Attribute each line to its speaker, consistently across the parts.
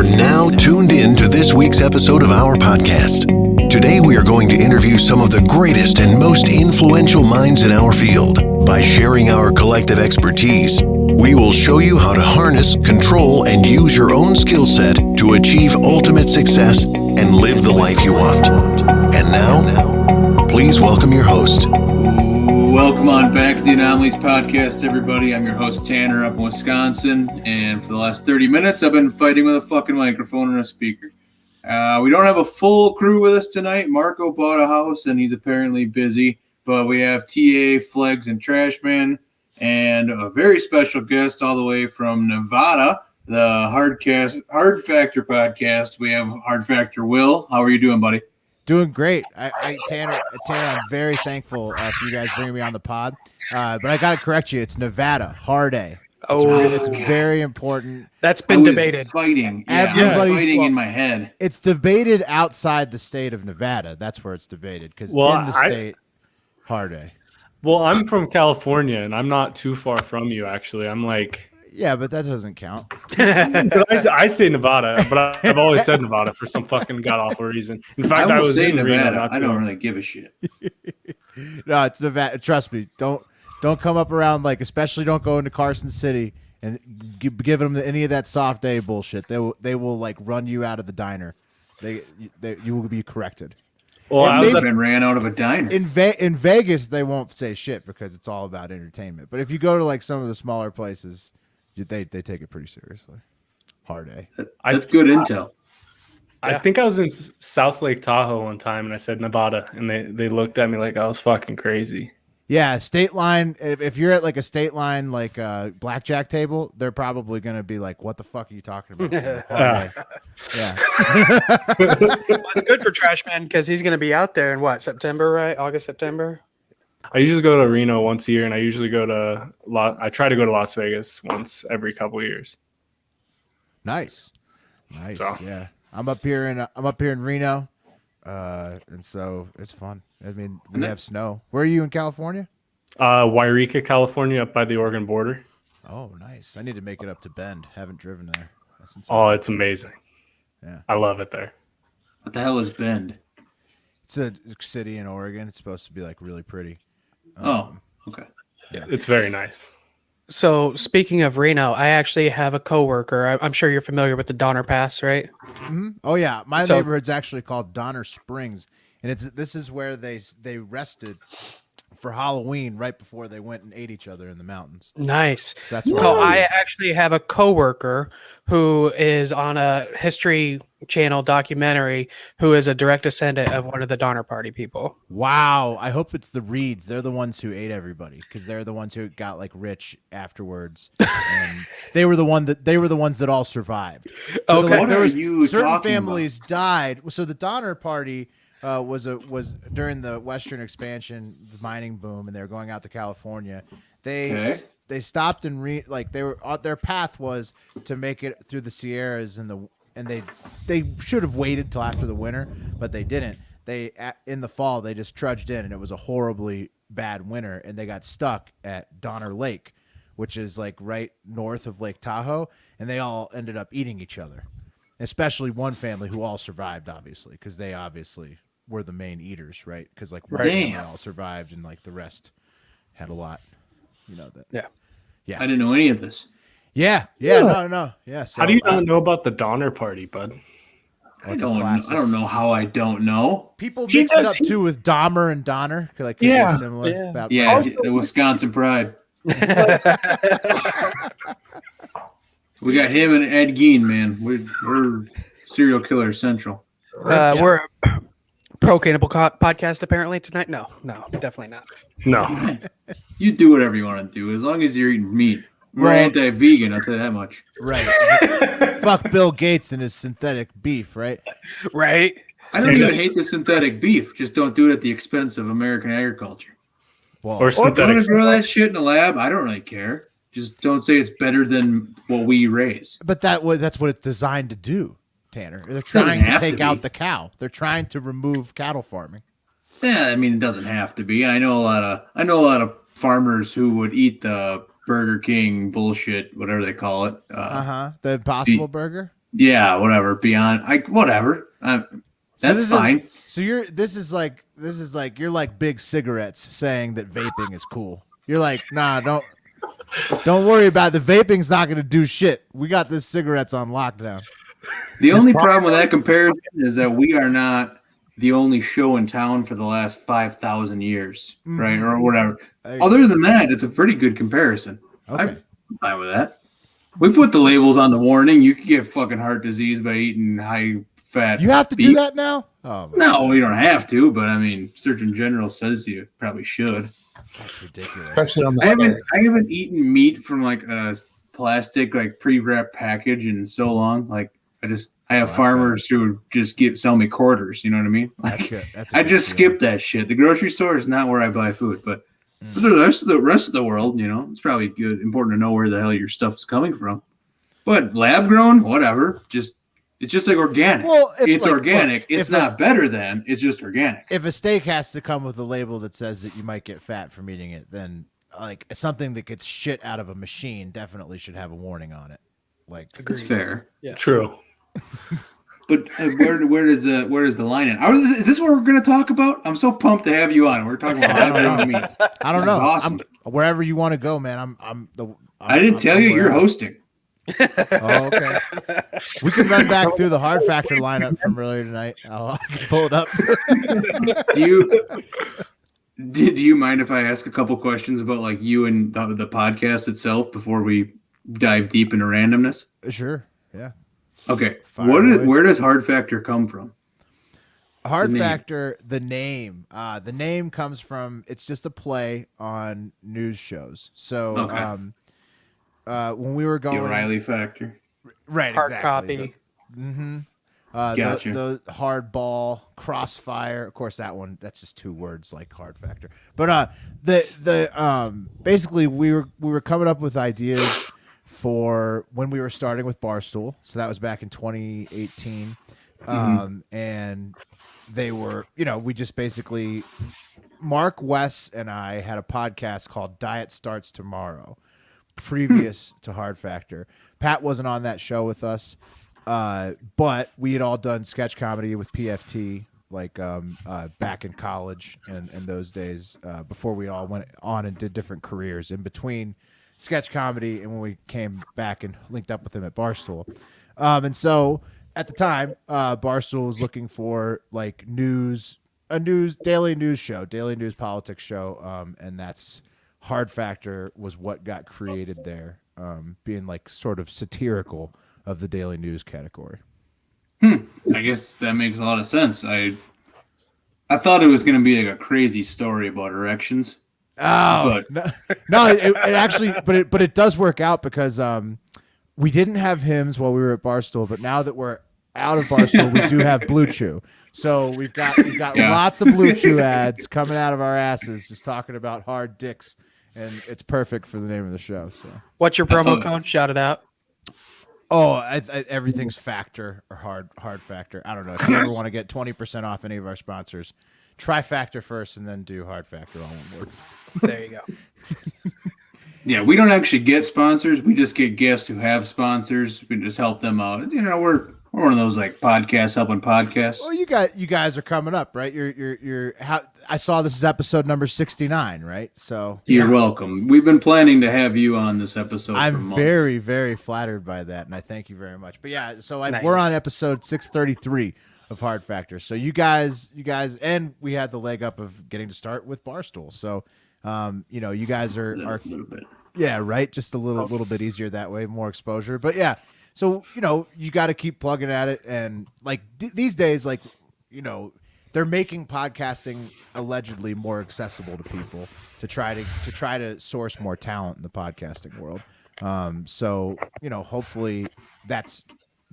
Speaker 1: are now tuned in to this week's episode of our podcast. Today we are going to interview some of the greatest and most influential minds in our field. By sharing our collective expertise, we will show you how to harness, control, and use your own skill set to achieve ultimate success and live the life you want. And now, please welcome your host.
Speaker 2: Welcome on back to the Anomalies podcast, everybody. I'm your host, Tanner, up in Wisconsin, and for the last 30 minutes, I've been fighting with a fucking microphone and a speaker. We don't have a full crew with us tonight. Marco bought a house, and he's apparently busy, but we have TA, Flegs, and Trashman, and a very special guest all the way from Nevada, the Hard Factor podcast. We have Hard Factor Will. How are you doing, buddy?
Speaker 3: Doing great. Tanner, I'm very thankful for you guys bringing me on the pod. But I got to correct you. It's Nevada, hard A. It's very important.
Speaker 4: That's been debated.
Speaker 2: Fighting. Everybody's fighting in my head.
Speaker 3: It's debated outside the state of Nevada. That's where it's debated. Because in the state, hard A.
Speaker 5: Well, I'm from California, and I'm not too far from you, actually. I'm like...
Speaker 3: Yeah, but that doesn't count.
Speaker 5: But I say Nevada, but I've always said Nevada for some fucking god-awful reason. In fact, I was in
Speaker 2: Nevada. I don't really give a shit.
Speaker 3: No, it's Nevada. Trust me. Don't come up around, especially don't go into Carson City and give them any of that soft A bullshit. They will run you out of the diner. You will be corrected.
Speaker 2: Well, I've been ran out of a diner.
Speaker 3: In Vegas, they won't say shit because it's all about entertainment. But if you go to some of the smaller places, they take it pretty seriously. Hard A.
Speaker 2: That's good intel.
Speaker 5: I think I was in South Lake Tahoe one time, and I said Nevada, and they looked at me like I was fucking crazy.
Speaker 3: Yeah, state line. If you're at a state line blackjack table, they're probably going to be like, "What the fuck are you talking about?" Yeah.
Speaker 4: It's good for Trashman because he's going to be out there in September, right? August, September.
Speaker 5: I usually go to Reno once a year, and I usually I try to go to Las Vegas once every couple of years.
Speaker 3: Nice. So. Yeah, I'm up here in Reno, and so it's fun. I mean, we have snow. Where are you in California?
Speaker 5: Wairika, California, up by the Oregon border.
Speaker 3: Oh, nice. I need to make it up to Bend. Haven't driven there.
Speaker 5: It's amazing.
Speaker 3: Yeah,
Speaker 5: I love it there.
Speaker 2: What the hell is Bend?
Speaker 3: It's a city in Oregon. It's supposed to be really pretty.
Speaker 2: Okay.
Speaker 3: Yeah,
Speaker 5: it's very nice.
Speaker 4: So speaking of Reno, I actually have a coworker. I'm sure you're familiar with the Donner Pass, right?
Speaker 3: Mm-hmm. Oh yeah, my neighborhood's actually called Donner Springs, and this is where they rested for Halloween right before they went and ate each other in the mountains.
Speaker 4: Nice.
Speaker 3: So
Speaker 4: I actually have a coworker who is on a History Channel documentary who is a direct descendant of one of the Donner Party people.
Speaker 3: Wow. I hope it's the Reeds. They're the ones who ate everybody because they're the ones who got rich afterwards. And they were the ones that all survived.
Speaker 4: Okay.
Speaker 3: So certain families died. So the Donner Party was during the Western expansion, the mining boom, and they were going out to California. They stopped and their path was to make it through the Sierras and they should have waited till after the winter, but they didn't. In the fall they just trudged in, and it was a horribly bad winter, and they got stuck at Donner Lake, which is right north of Lake Tahoe, and they all ended up eating each other. Especially one family who all survived, obviously, because they obviously were the main eaters, right? Because they all survived, and the rest had a lot, that. Yeah.
Speaker 2: I didn't know any of this.
Speaker 3: Yeah. No. Yeah. So,
Speaker 5: how do you not know about the Donner Party, bud?
Speaker 2: I don't know how I don't know.
Speaker 3: People mix it up too with Dahmer and Donner, they're similar.
Speaker 2: Yeah. The Wisconsin pride. We got him and Ed Gein, man. We're serial killer central.
Speaker 4: We're a pro cannibal podcast apparently tonight. No, definitely not.
Speaker 5: No.
Speaker 2: You do whatever you want to do as long as you're eating meat. We're anti-vegan, I'll tell you that much.
Speaker 3: Right. Fuck Bill Gates and his synthetic beef, right?
Speaker 4: Right.
Speaker 2: I don't even hate the synthetic beef. Just don't do it at the expense of American agriculture.
Speaker 3: Well,
Speaker 5: or synthetic.
Speaker 2: If you want to grow that shit in a lab, I don't really care. Just don't say it's better than what we raise.
Speaker 3: But that's what it's designed to do, Tanner. They're trying to take out the cow. They're trying to remove cattle farming.
Speaker 2: Yeah, I mean, it doesn't have to be. I know a lot of farmers who would eat the Burger King bullshit, whatever they call it.
Speaker 3: The Impossible Burger.
Speaker 2: Yeah, whatever. Beyond, whatever. That's fine.
Speaker 3: This is like you're like big cigarettes saying that vaping is cool. You're like, nah, don't worry about it. The vaping's not going to do shit. We got this cigarettes on lockdown.
Speaker 2: The only problem with that comparison is that we are not the only show in town for the last 5,000 years, right? Or whatever. Other than that, it's a pretty good comparison.
Speaker 3: Okay.
Speaker 2: I'm fine with that. We put the labels on the warning. You can get fucking heart disease by eating high fat.
Speaker 3: You have to
Speaker 2: beef.
Speaker 3: do that now? Oh,
Speaker 2: no, you don't have to, but I mean, Surgeon General says you probably should.
Speaker 3: That's ridiculous.
Speaker 6: Especially on the
Speaker 2: I haven't eaten meat from like a plastic like pre-wrapped package in so long. Like I have farmers who just sell me quarters. You know what I mean? Like I just skip that shit. The grocery store is not where I buy food, but for the rest of the world, you know, it's probably important to know where the hell your stuff is coming from. But lab grown, whatever. It's just like organic. Well, it's organic. It's not better than. It's just organic.
Speaker 3: If a steak has to come with a label that says that you might get fat from eating it, then like something that gets shit out of a machine definitely should have a warning on it. Like
Speaker 2: that's fair.
Speaker 5: Yeah. True.
Speaker 2: But where does the line end? Is this what we're going to talk about? I'm so pumped to have you on. We're talking about lab-grown meat.
Speaker 3: I don't know.
Speaker 2: Awesome.
Speaker 3: Wherever you want to go, man.
Speaker 2: I didn't tell you you're hosting.
Speaker 3: Oh, okay. We can run back through the hard factor lineup from earlier tonight. I can pull it up.
Speaker 2: Do you mind if I ask a couple questions about like you and the podcast itself before we dive deep into randomness?
Speaker 3: Sure. Yeah.
Speaker 2: Okay. Where does hard factor come from?
Speaker 3: Hard factor, the name. The name comes from, it's just a play on news shows. So when we were going,
Speaker 2: the O'Reilly factor,
Speaker 3: right?
Speaker 4: Hard
Speaker 3: exactly.
Speaker 4: copy.
Speaker 2: Gotcha.
Speaker 3: The hard ball, crossfire. Of course, that's just two words like hard factor. But basically we were coming up with ideas for when we were starting with Barstool. So that was back in 2018, and they were, we just basically, Mark, Wes, and I had a podcast called Diet Starts Tomorrow, previous to Hard Factor. Pat wasn't on that show with us, but we had all done sketch comedy with PFT, like back in college and those days, before we all went on and did different careers in between sketch comedy and when we came back and linked up with him at Barstool. And so at the time, Barstool was looking for like daily news politics show, and that's Hard Factor was what got created there, being like sort of satirical of the daily news category.
Speaker 2: I guess that makes a lot of sense. I thought it was going to be like a crazy story about erections.
Speaker 3: Oh, no, it actually, but it does work out because we didn't have hymns while we were at Barstool, but now that we're out of Barstool, we do have Blue Chew. So we've got lots of Blue Chew ads coming out of our asses, just talking about hard dicks, and it's perfect for the name of the show. So,
Speaker 4: what's your promo code? Shout it out.
Speaker 3: Oh, everything's Factor or hard Factor. I don't know. If you ever want to get 20% off any of our sponsors, try Factor first and then do Hard Factor all on board.
Speaker 4: There you go.
Speaker 2: Yeah, we don't actually get sponsors. We just get guests who have sponsors. We just help them out. We're one of those like podcasts helping podcasts.
Speaker 3: Well, you guys are coming up, right? I saw this is episode number 69, right? So
Speaker 2: you're welcome. We've been planning to have you on this episode.
Speaker 3: I'm very, very flattered by that, and I thank you very much. But yeah, so we're on episode 633 of Hard Factor. So you guys, and we had the leg up of getting to start with Barstool. So, you guys are
Speaker 2: a little bit.
Speaker 3: Yeah, right. Just a little bit easier that way, more exposure. But yeah, so you got to keep plugging at it, and like these days, like they're making podcasting allegedly more accessible to people to try to source more talent in the podcasting world. So hopefully that's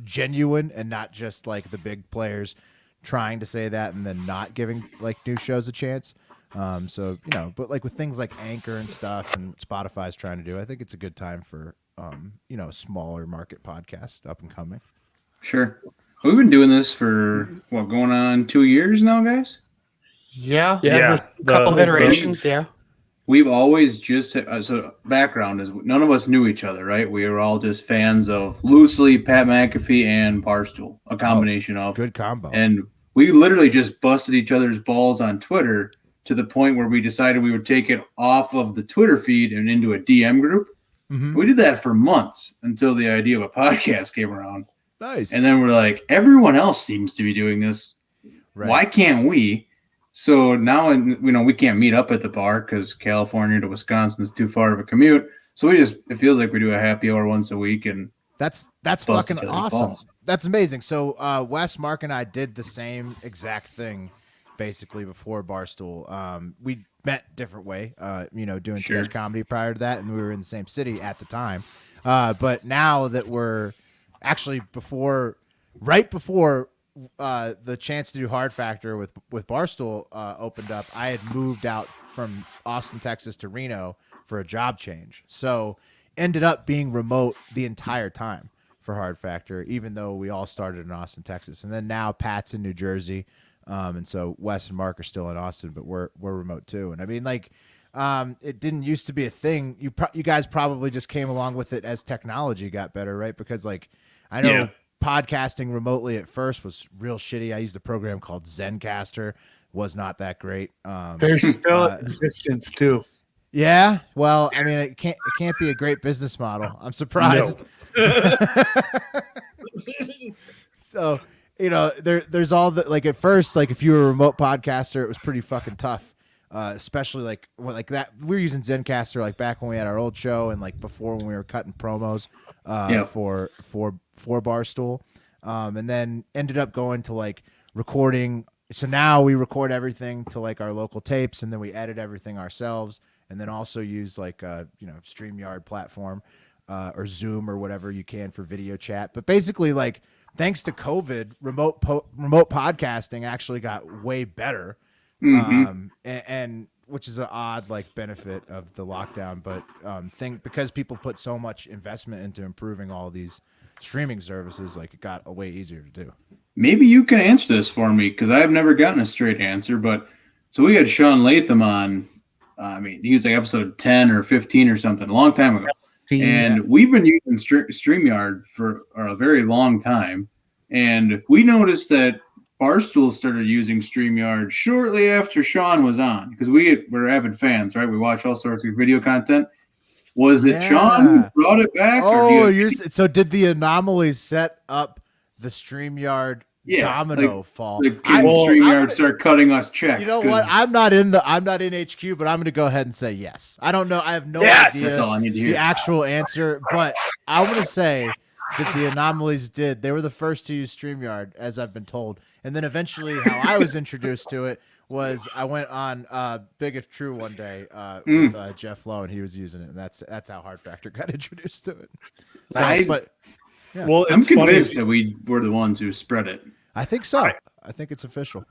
Speaker 3: genuine and not just like the big players trying to say that and then not giving like new shows a chance. But like with things like Anchor and stuff and Spotify's trying to do, I think it's a good time for smaller market podcasts up and coming.
Speaker 2: Sure. We've been doing this for going on 2 years now, guys?
Speaker 5: Yeah.
Speaker 4: A couple iterations, yeah.
Speaker 2: we've always just so background is none of us knew each other, right? We were all just fans of loosely Pat McAfee and Barstool, a combination of
Speaker 3: good combo.
Speaker 2: And we literally just busted each other's balls on Twitter to the point where we decided we would take it off of the Twitter feed and into a DM group.
Speaker 3: Mm-hmm.
Speaker 2: We did that for months until the idea of a podcast came around.
Speaker 3: Nice.
Speaker 2: And then we're like, everyone else seems to be doing this.
Speaker 3: Right.
Speaker 2: Why can't we? So now, we can't meet up at the bar because California to Wisconsin is too far of a commute. So it feels like we do a happy hour once a week. And
Speaker 3: that's
Speaker 2: bust
Speaker 3: fucking
Speaker 2: each other's
Speaker 3: awesome.
Speaker 2: balls.
Speaker 3: That's amazing. So Wes, Mark, and I did the same exact thing basically before Barstool. We met different way, doing
Speaker 2: Sure.
Speaker 3: sketch comedy prior to that, and we were in the same city at the time. But now that we're actually right before the chance to do Hard Factor with Barstool opened up, I had moved out from Austin, Texas to Reno for a job change. So ended up being remote the entire time for Hard Factor, even though we all started in Austin, Texas. And then now Pat's in New Jersey. And so Wes and Mark are still in Austin, but we're remote too. And I mean, like, it didn't used to be a thing. You guys probably just came along with it as technology got better, right? Because like, I know podcasting remotely at first was real shitty. I used a program called Zencaster, was not that great.
Speaker 6: There's still existence too.
Speaker 3: Yeah, well, I mean, it can't be a great business model. I'm surprised. So, there's all the, like, at first, like, if you were a remote podcaster, it was pretty fucking tough. Especially like that. We were using Zencaster like back when we had our old show and like before when we were cutting promos for Barstool, and then ended up going to like recording. So now we record everything to like our local tapes, and then we edit everything ourselves, and then also use like StreamYard platform or Zoom or whatever you can for video chat. But basically, like, thanks to COVID, remote podcasting actually got way better.
Speaker 2: Mm-hmm.
Speaker 3: And which is an odd like benefit of the lockdown, but because people put so much investment into improving all these streaming services, like it got way easier to do.
Speaker 2: Maybe you can answer this for me because I have never gotten a straight answer. But so we had Sean Latham on. I mean, he was like episode 10 or 15 or something a long time ago, and we've been using StreamYard for a very long time, and we noticed that Barstool started using StreamYard shortly after Sean was on because we're avid fans, right? We watch all sorts of video content. Was it Sean who brought it back?
Speaker 3: So did the Anomalies set up the StreamYard domino fall?
Speaker 2: StreamYard start cutting us checks.
Speaker 3: You know what? I'm not in HQ, but I'm going to go ahead and say yes. I don't know. I have no idea
Speaker 2: That's all I need to hear.
Speaker 3: The actual answer, but I want to say that the Anomalies did. They were the first to use StreamYard, as I've been told. And then eventually how I was introduced to it was I went on Big If True one day with Jeff Lowe, and he was using it. And that's how Hard Factor got introduced to it. So,
Speaker 5: well,
Speaker 2: I'm convinced that we were the ones who spread it.
Speaker 3: I think so. I think it's official.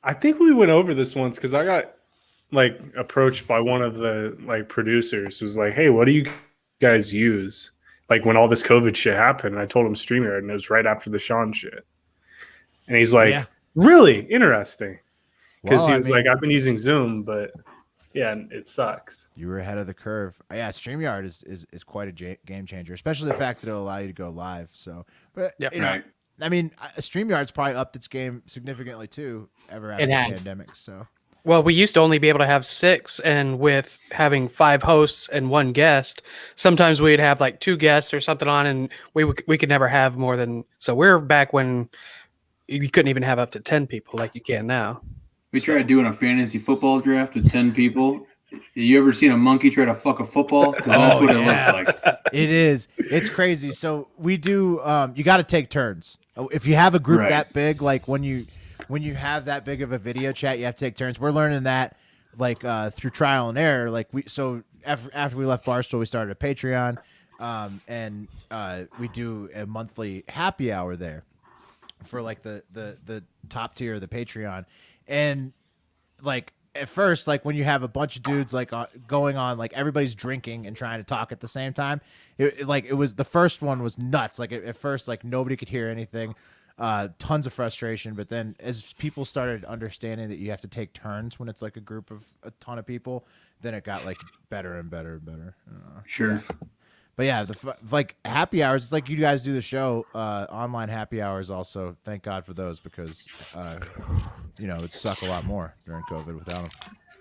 Speaker 5: I think we went over this once because I got like approached by one of the like producers who was like, hey, what do you guys use? Like when all this COVID shit happened, I told him StreamYard, and it was right after the Sean shit. And he's like, really interesting. Because he was like, I've been using Zoom, but yeah, it sucks.
Speaker 3: You were ahead of the curve. Yeah, StreamYard is quite a game changer, especially the fact that it'll allow you to go live. So, but I mean, StreamYard's probably upped its game significantly too ever after the pandemic. So,
Speaker 4: well, we used to only be able to have 6, and with having 5 hosts and 1 guest, sometimes we'd have like 2 guests or something on, and we could never have more than. So we're back when you couldn't even have up to 10 people like you can now.
Speaker 2: We tried doing a fantasy football draft with 10 people. You ever seen a monkey try to fuck a football? Because that's what it looked like.
Speaker 3: It is. It's crazy. So we do. You got to take turns. If you have a group that big, like when you have that big of a video chat, you have to take turns. We're learning that like through trial and error. Like after we left Barstool, we started a Patreon, and we do a monthly happy hour there for like the top tier of the Patreon. And like at first, like when you have a bunch of dudes like going on, like everybody's drinking and trying to talk at the same time, it was the first one was nuts. Like at first, like nobody could hear anything, tons of frustration. But then as people started understanding that you have to take turns when it's like a group of a ton of people, then it got like better and better and better.
Speaker 2: Sure.
Speaker 3: But yeah, like happy hours. It's like you guys do the show, online happy hours. Also, thank God for those because it'd suck a lot more during COVID without them.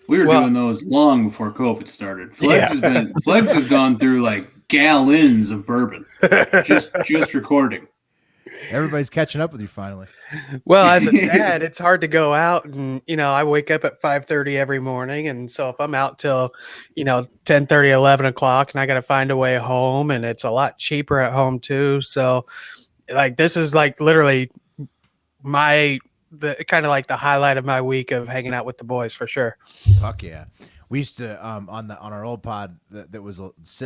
Speaker 2: We were doing those long before COVID started. Flex has gone through like gallons of bourbon just recording.
Speaker 3: Everybody's catching up with you finally.
Speaker 4: Well, as a dad, it's hard to go out, and I wake up at 5:30 every morning, and so if I'm out till 10:30, 11 o'clock, and I got to find a way home, and it's a lot cheaper at home too. So, like, this is like literally the kind of like the highlight of my week of hanging out with the boys for sure.
Speaker 3: Fuck yeah. We used to on our old pod that was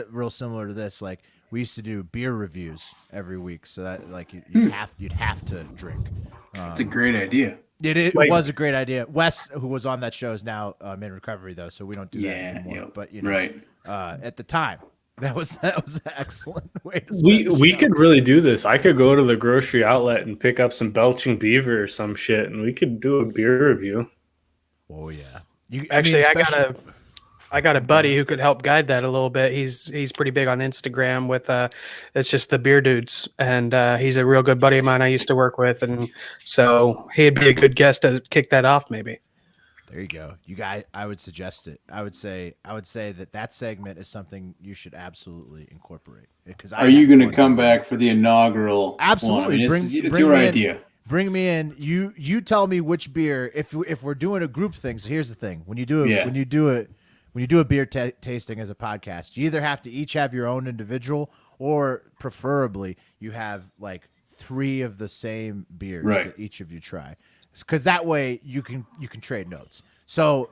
Speaker 3: real similar to this. Like we used to do beer reviews every week, so that like you'd have to drink.
Speaker 2: It's a great idea.
Speaker 3: It was a great idea. Wes, who was on that show, is now in recovery though, so we don't do that anymore.
Speaker 2: Yep.
Speaker 3: But
Speaker 2: right.
Speaker 3: At the time, that was an excellent way to
Speaker 5: we could really do this. I could go to the grocery outlet and pick up some Belching Beaver or some shit, and we could do a beer review.
Speaker 3: Oh yeah.
Speaker 4: I got a buddy who could help guide that a little bit. He's pretty big on Instagram with it's just the beer dudes, and he's a real good buddy of mine I used to work with, and so he'd be a good guest to kick that off maybe.
Speaker 3: There you go. You guys, I would suggest it. I would say that segment is something you should absolutely incorporate. Because
Speaker 2: are you going to come back for the inaugural?
Speaker 3: Absolutely.
Speaker 2: One? I mean, it's your idea.
Speaker 3: Bring me in. You tell me which beer. If we're doing a group thing, so here's the thing: when you do a beer tasting as a podcast, you either have to each have your own individual, or preferably you have like 3 of the same beers that each of you try, because that way you can trade notes. So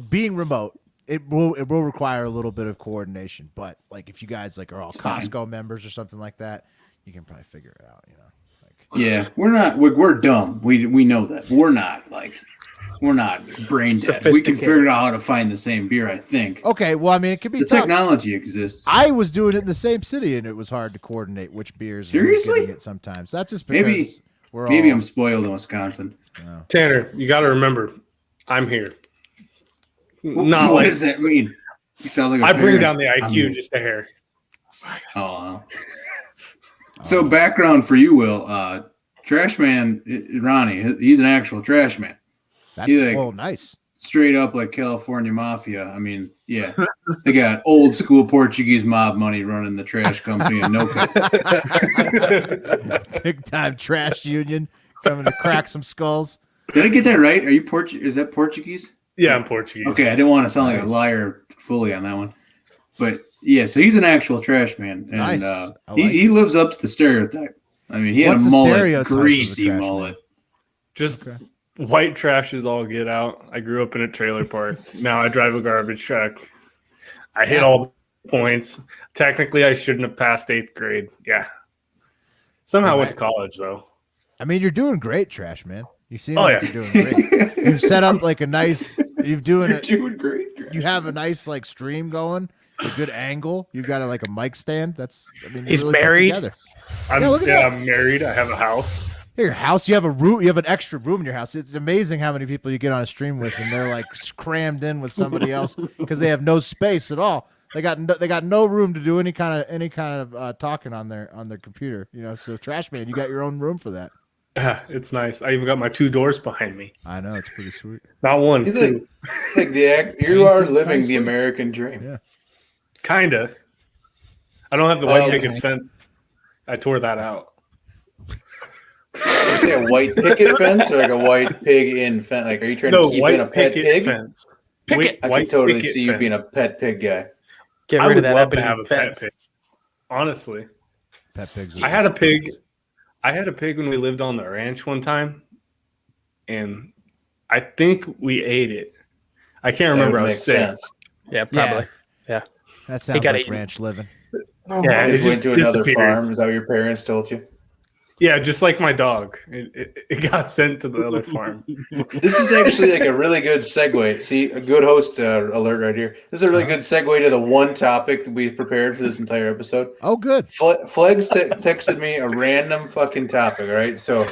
Speaker 3: being remote, it will require a little bit of coordination, but like if you guys like are all Costco members or something like that, you can probably figure it out.
Speaker 2: Yeah, we're dumb. We know that. We're not brain dead. We can figure out how to find the same beer, I think.
Speaker 3: Okay, well, I mean, it could be
Speaker 2: the
Speaker 3: tough.
Speaker 2: Technology exists.
Speaker 3: I was doing it in the same city, and it was hard to coordinate which beers.
Speaker 2: Seriously?
Speaker 3: It sometimes. That's just because
Speaker 2: maybe I'm spoiled in Wisconsin.
Speaker 3: No.
Speaker 5: Tanner, you got to remember, I'm here.
Speaker 2: What does that mean? You sound like
Speaker 5: I bring down the IQ just a hair.
Speaker 2: Oh. So background for you, Will. Trash man Ronnie, he's an actual trash man.
Speaker 3: That's nice.
Speaker 2: Straight up like California mafia. I mean, yeah, they got old school Portuguese mob money running the trash company in no
Speaker 3: big time trash union coming to crack some skulls.
Speaker 2: Did I get that right? Are you Portuguese? Is that Portuguese?
Speaker 5: Yeah, I'm Portuguese.
Speaker 2: Okay, I didn't want to sound like a liar fully on that one, but yeah, so he's an actual trash man, and he lives up to the stereotype. I mean, he had a mullet, greasy mullet.
Speaker 5: Just white trash is all get out. I grew up in a trailer park. Now I drive a garbage truck. I hit all the points. Technically, I shouldn't have passed 8th grade. Yeah. Somehow went to college, though.
Speaker 3: I mean, you're doing great, trash man. You seem like you're doing great. You've set up like a nice. You're doing
Speaker 2: great.
Speaker 3: You have a nice like stream going. A good angle. You've got a mic stand.
Speaker 4: He's
Speaker 3: really
Speaker 4: married.
Speaker 5: I'm married. I have a house.
Speaker 3: Your house. You have a room. You have an extra room in your house. It's amazing how many people you get on a stream with, and they're like crammed in with somebody else because they have no space at all. They got no room to do any kind of talking on their computer. So trash man, you got your own room for that.
Speaker 5: Yeah, it's nice. I even got my 2 doors behind me.
Speaker 3: I know, it's pretty sweet.
Speaker 5: Not one.
Speaker 2: Two. You are living the American dream.
Speaker 3: Yeah.
Speaker 5: Kinda. I don't have the white picket fence. I tore that out.
Speaker 2: Is it a white picket fence or like a white pig in fence? Like, are you trying to keep in a pet pig?
Speaker 5: Fence.
Speaker 2: I can totally see you being a pet pig guy.
Speaker 4: Get rid of that.
Speaker 5: I would love to have a pet pig. Honestly,
Speaker 3: pet pigs.
Speaker 5: I had a pig. I had a pig when we lived on the ranch one time, and I think we ate it. I can't remember. I was sick.
Speaker 2: Sense.
Speaker 4: Yeah, probably. Yeah.
Speaker 3: That sounds like ranch living.
Speaker 5: Yeah, it just
Speaker 2: went to another
Speaker 5: disappeared.
Speaker 2: farm. Is that what your parents told you?
Speaker 5: Yeah, just like my dog. It got sent to the other farm.
Speaker 2: This is actually like a really good segue. See, a good host alert right here. This is a really good segue to the one topic that we prepared for this entire episode.
Speaker 3: Oh, good.
Speaker 2: Flegs texted me a random fucking topic, right? So,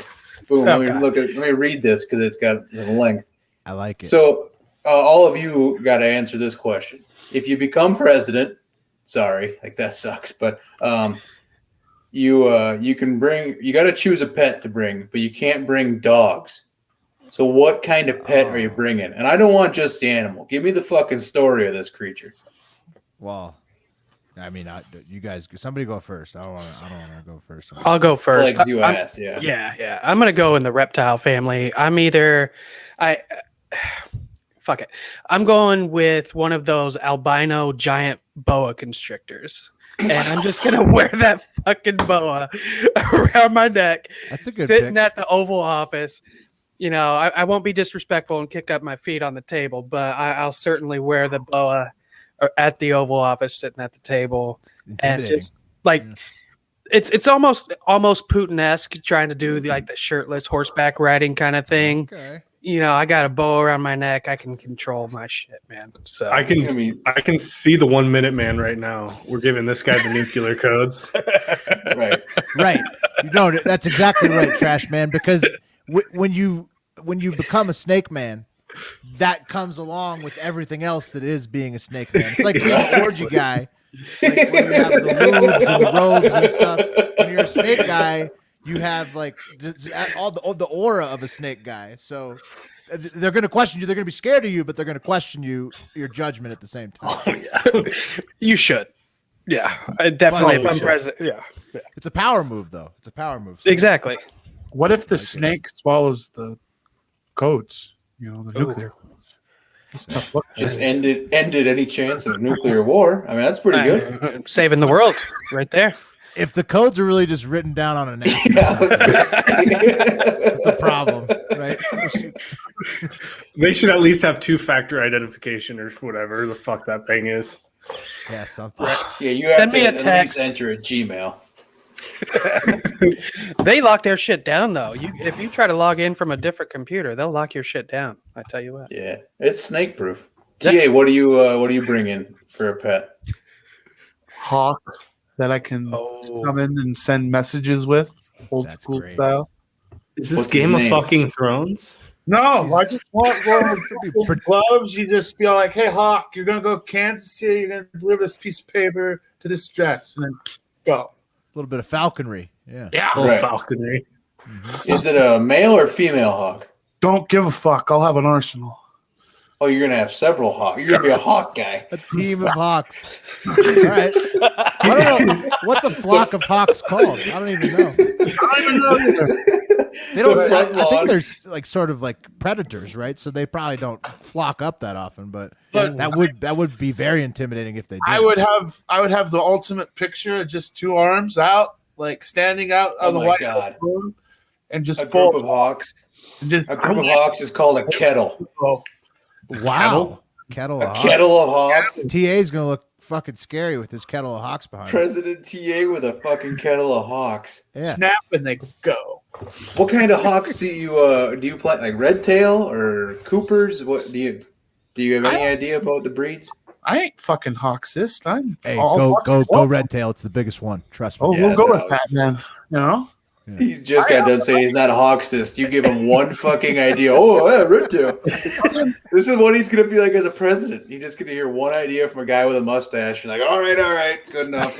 Speaker 2: boom, let me read this because it's got a link.
Speaker 3: I like it.
Speaker 2: So, all of you got to answer this question. if you become president, sorry, like that sucks, but you got to choose a pet to bring, but you can't bring dogs. So what kind of pet are you bringing? And I don't want just the animal. Give me the fucking story of this creature.
Speaker 3: Well, I mean, you guys, somebody go first. I don't want to go first.
Speaker 4: I'll go first.
Speaker 2: Like you asked, yeah.
Speaker 4: Yeah. I'm gonna go in the reptile family. Fuck it. I'm going with one of those albino giant boa constrictors. And I'm just gonna wear that fucking boa around my neck.
Speaker 3: That's a good
Speaker 4: sitting
Speaker 3: pick.
Speaker 4: at the Oval Office. You know, I won't be disrespectful and kick up my feet on the table, but I'll certainly wear the boa at the Oval Office, sitting at the table, and just like it's almost Putin-esque, trying to do the shirtless horseback riding kind of thing.
Speaker 3: Okay.
Speaker 4: You know, I got a bow around my neck. I can control my shit, man. So
Speaker 5: I can see the 1 minute man right now. We're giving this guy the nuclear codes.
Speaker 2: Right.
Speaker 3: No, that's exactly right, Trash Man. Because when you become a snake man, that comes along with everything else that is being a snake man. It's like being an orgy guy. Like when you have the lubes and the robes and stuff. When you're a snake guy, you have like all the aura of a snake guy. So they're going to question you. They're going to be scared of you, but they're going to question your judgment at the same time.
Speaker 4: Oh, yeah. You should. Yeah, definitely. If I'm president, yeah.
Speaker 3: It's a power move, though. It's a power move.
Speaker 4: Exactly.
Speaker 6: What if the snake swallows the codes? You know, the nuclear codes. It's tough look.
Speaker 2: Just ended any chance of nuclear war. I mean, that's pretty good.
Speaker 4: Saving the world right there.
Speaker 3: If the codes are really just written down on a napkin, it's a problem, right?
Speaker 5: They should at least have two-factor identification or whatever the fuck that thing is.
Speaker 3: Yeah, something.
Speaker 2: Yeah, you have
Speaker 4: Send
Speaker 2: to
Speaker 4: me a
Speaker 2: at
Speaker 4: text.
Speaker 2: least enter a Gmail.
Speaker 4: They lock their shit down, though. If you try to log in from a different computer, they'll lock your shit down. I tell you what.
Speaker 2: Yeah, it's snake proof. TA, what do you bring in for a pet?
Speaker 6: Hawk that I can summon and send messages with, old school style.
Speaker 5: Is this
Speaker 2: What's
Speaker 5: Game
Speaker 2: his
Speaker 5: of
Speaker 2: name?
Speaker 5: Fucking Thrones?
Speaker 6: No, I just want one with gloves. You just be like, "Hey, Hawk, you're gonna go to Kansas City. You're gonna deliver this piece of paper to this address, and then go."
Speaker 3: A little bit of falconry. Yeah.
Speaker 4: Yeah.
Speaker 2: Right.
Speaker 5: Falconry.
Speaker 2: Is it a male or female hawk?
Speaker 6: Don't give a fuck. I'll have an arsenal.
Speaker 2: Oh, you're gonna have several hawks. You're gonna be a hawk guy.
Speaker 3: A team of hawks. All right. I don't know. What's a flock of hawks called? I don't even know. They don't. I think there's like sort of like predators, right? So they probably don't flock up that often. But that would be very intimidating if they did.
Speaker 6: I would have the ultimate picture of just two arms out, like standing out of the white room, and just
Speaker 2: a group of hawks.
Speaker 6: And just
Speaker 2: a group of hawks is called a kettle.
Speaker 3: Wow. Kettle of hawks.
Speaker 2: Kettle of hawks.
Speaker 3: TA is gonna look fucking scary with his kettle of hawks behind him.
Speaker 2: President TA with a fucking kettle of hawks.
Speaker 3: Yeah.
Speaker 6: Snap and they go.
Speaker 2: What kind of hawks do you plant? Like red tail or Coopers? What do you have any idea about the breeds?
Speaker 6: I ain't fucking hawksist.
Speaker 3: Hey, go red tail. It's the biggest one. Trust me.
Speaker 6: Oh, we'll go with that then. You know.
Speaker 3: Yeah.
Speaker 2: He's just got done saying he's not a hawksist. You give him one fucking idea. Oh, yeah, red tail. This is what he's gonna be like as a president. You're just gonna hear one idea from a guy with a mustache. You're like, all right, good enough.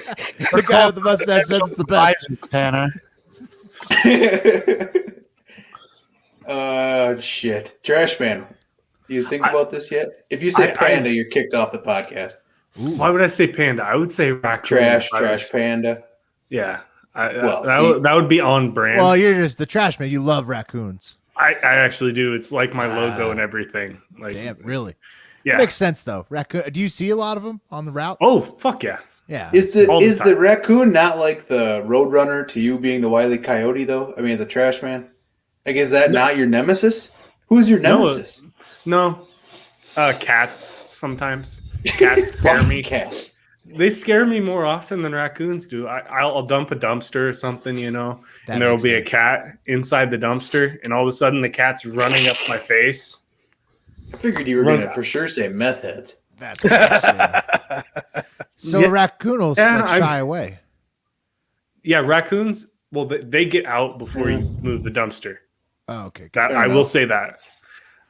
Speaker 3: The guy with the mustache says it's the best.
Speaker 6: Tanner.
Speaker 2: Shit. Trash man. Do you think about this yet? If you say panda, you're kicked off the podcast.
Speaker 5: Ooh. Why would I say panda? I would say raccoon.
Speaker 2: Trash panda.
Speaker 5: Yeah.
Speaker 2: That
Speaker 5: would be on brand.
Speaker 3: Well, you're just the trash man. You love raccoons.
Speaker 5: I actually do. It's like my logo and everything. Like,
Speaker 3: damn, really?
Speaker 5: Yeah.
Speaker 3: It makes sense though. Raccoon. Do you see a lot of them on the route?
Speaker 5: Oh, fuck yeah.
Speaker 3: Yeah.
Speaker 2: Is the raccoon not like the Roadrunner to you being the Wile E. Coyote though? I mean, the trash man. Like, is that not your nemesis? Who's your nemesis?
Speaker 5: No. Cats sometimes. Cats scare me.
Speaker 2: Cats.
Speaker 5: They scare me more often than raccoons do. I'll dump a dumpster or something, you know, and there will be a cat inside the dumpster, and all of a sudden the cat's running up my face.
Speaker 2: I figured you were going to for sure say meth heads.
Speaker 3: That's what I'm saying. So a raccoon will shy away.
Speaker 5: Yeah, raccoons, well, they get out before you move the dumpster.
Speaker 3: Oh, okay.
Speaker 5: I will say that.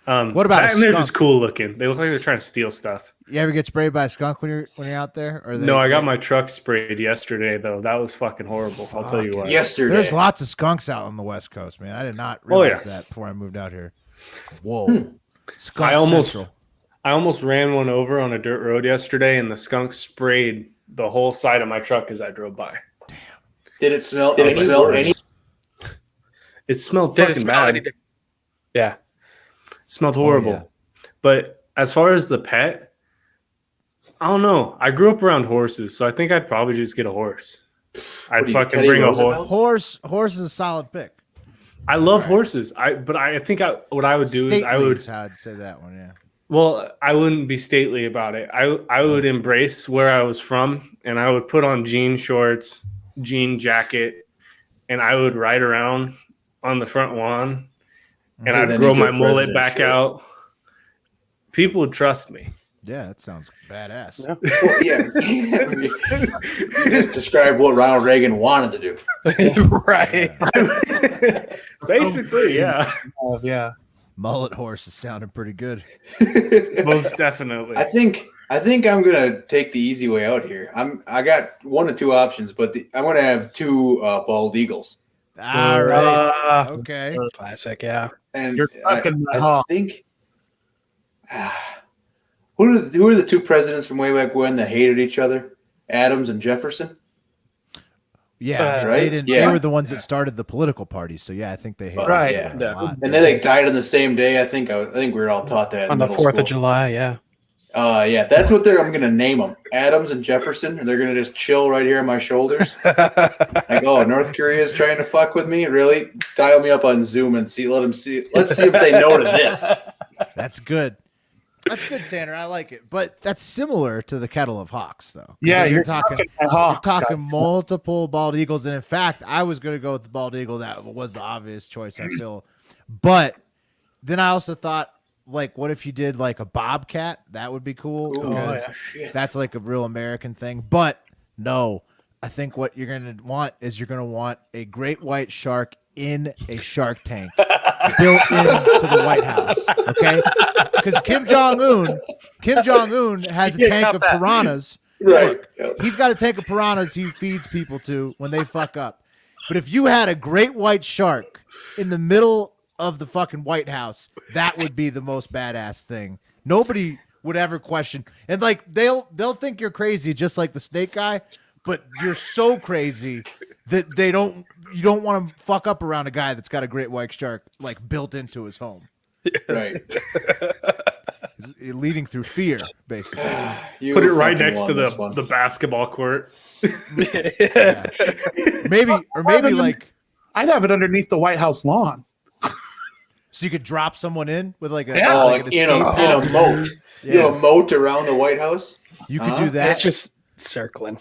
Speaker 3: What about
Speaker 5: and they're just cool looking. They look like they're trying to steal stuff.
Speaker 3: You ever get sprayed by a skunk when you're out there? Or
Speaker 5: No, I got my truck sprayed yesterday though. That was fucking horrible. I'll tell you what.
Speaker 2: Yesterday.
Speaker 3: There's lots of skunks out on the West Coast, man. I did not realize that before I moved out here. Whoa. Skunk
Speaker 5: I almost ran one over on a dirt road yesterday, and the skunk sprayed the whole side of my truck as I drove by.
Speaker 2: Damn. Did it smell any?
Speaker 5: It smelled fucking bad. Yeah. It smelled horrible.
Speaker 3: Yeah.
Speaker 5: But as far as the pet, I don't know. I grew up around horses, so I think I'd probably just get a horse. I'd fucking bring a horse.
Speaker 3: Horse is a solid pick.
Speaker 5: I love horses. But I think what I would do is I would.
Speaker 3: I'd say that one, yeah.
Speaker 5: Well, I wouldn't be stately about it. I would embrace where I was from, and I would put on jean shorts, jean jacket, and I would ride around on the front lawn, and I'd grow my mullet back out. People would trust me.
Speaker 3: Yeah, that sounds badass.
Speaker 2: Yeah. Well, yeah. You just described what Ronald Reagan wanted to do.
Speaker 4: Right.
Speaker 5: Basically, yeah.
Speaker 6: Yeah.
Speaker 3: Mullet horse is sounding pretty good.
Speaker 5: Most definitely.
Speaker 2: I think I'm gonna take the easy way out here. I got one of two options, but I'm gonna have two bald eagles.
Speaker 3: All right. Okay.
Speaker 4: Classic, yeah.
Speaker 2: And
Speaker 6: You're fucking
Speaker 2: I think who are the two presidents from way back when that hated each other? Adams and Jefferson.
Speaker 3: Yeah,
Speaker 2: right.
Speaker 3: They were the ones that started the political parties. So yeah, I think they hated
Speaker 6: Right.
Speaker 3: each other a lot.
Speaker 2: And then they died on the same day. I think we were all taught that
Speaker 4: On the 4th of July, yeah.
Speaker 2: Yeah, that's what I'm going to name them. Adams and Jefferson. And they're going to just chill right here on my shoulders. Like, oh, North Korea is trying to fuck with me? Really? Dial me up on Zoom and see. Let's see them say no to this.
Speaker 3: That's good. That's good, Tanner. I like it. But that's similar to the kettle of hawks, though.
Speaker 6: Yeah,
Speaker 3: you're talking
Speaker 6: hawks,
Speaker 3: you're talking multiple bald eagles. And in fact, I was going to go with the bald eagle. That was the obvious choice, I feel. But then I also thought, like, what if you did like a bobcat? That would be cool. Because that's like a real American thing. But no, I think what you're going to want is a great white shark in a shark tank built into the White House. Okay? Because Kim Jong-un has a tank of piranhas.
Speaker 2: Right.
Speaker 3: Look, he's got a tank of piranhas he feeds people to when they fuck up. But if you had a great white shark in the middle of the fucking White House, that would be the most badass thing. Nobody would ever question. And like they'll think you're crazy just like the snake guy, but you're so crazy that you don't want to fuck up around a guy that's got a great white shark like built into his home.
Speaker 2: Right.
Speaker 3: Leading through fear, basically.
Speaker 5: Put it right next to the basketball court.
Speaker 3: Yeah. Maybe like
Speaker 6: I'd have it underneath the White House lawn.
Speaker 3: so you could drop someone in with like a
Speaker 2: in a moat.
Speaker 3: Yeah.
Speaker 2: You know, a moat around the White House.
Speaker 3: You could do that.
Speaker 4: It's just circling.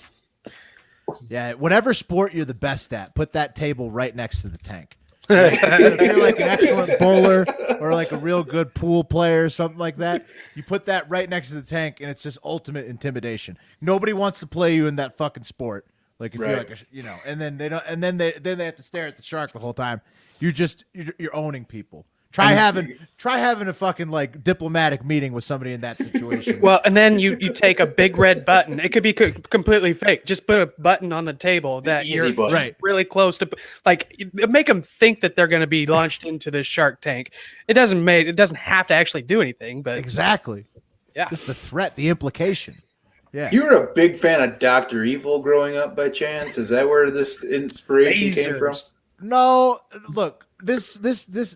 Speaker 3: Yeah, whatever sport you're the best at, put that table right next to the tank. So if you're like an excellent bowler or like a real good pool player or something like that, you put that right next to the tank, and it's just ultimate intimidation. Nobody wants to play you in that fucking sport. Like if you're like and then they don't, and then they have to stare at the shark the whole time. You're owning people. Try having a fucking like diplomatic meeting with somebody in that situation.
Speaker 4: Well, and then you take a big red button. It could be completely fake. Just put a button on the table that you're
Speaker 2: button.
Speaker 4: really close to. Like make them think that they're going to be launched into this Shark Tank. It doesn't have to actually do anything. But
Speaker 3: exactly,
Speaker 4: yeah,
Speaker 3: just the threat, the implication. Yeah,
Speaker 2: you were a big fan of Dr. Evil growing up by chance? Is that where this inspiration came from?
Speaker 3: No, look. This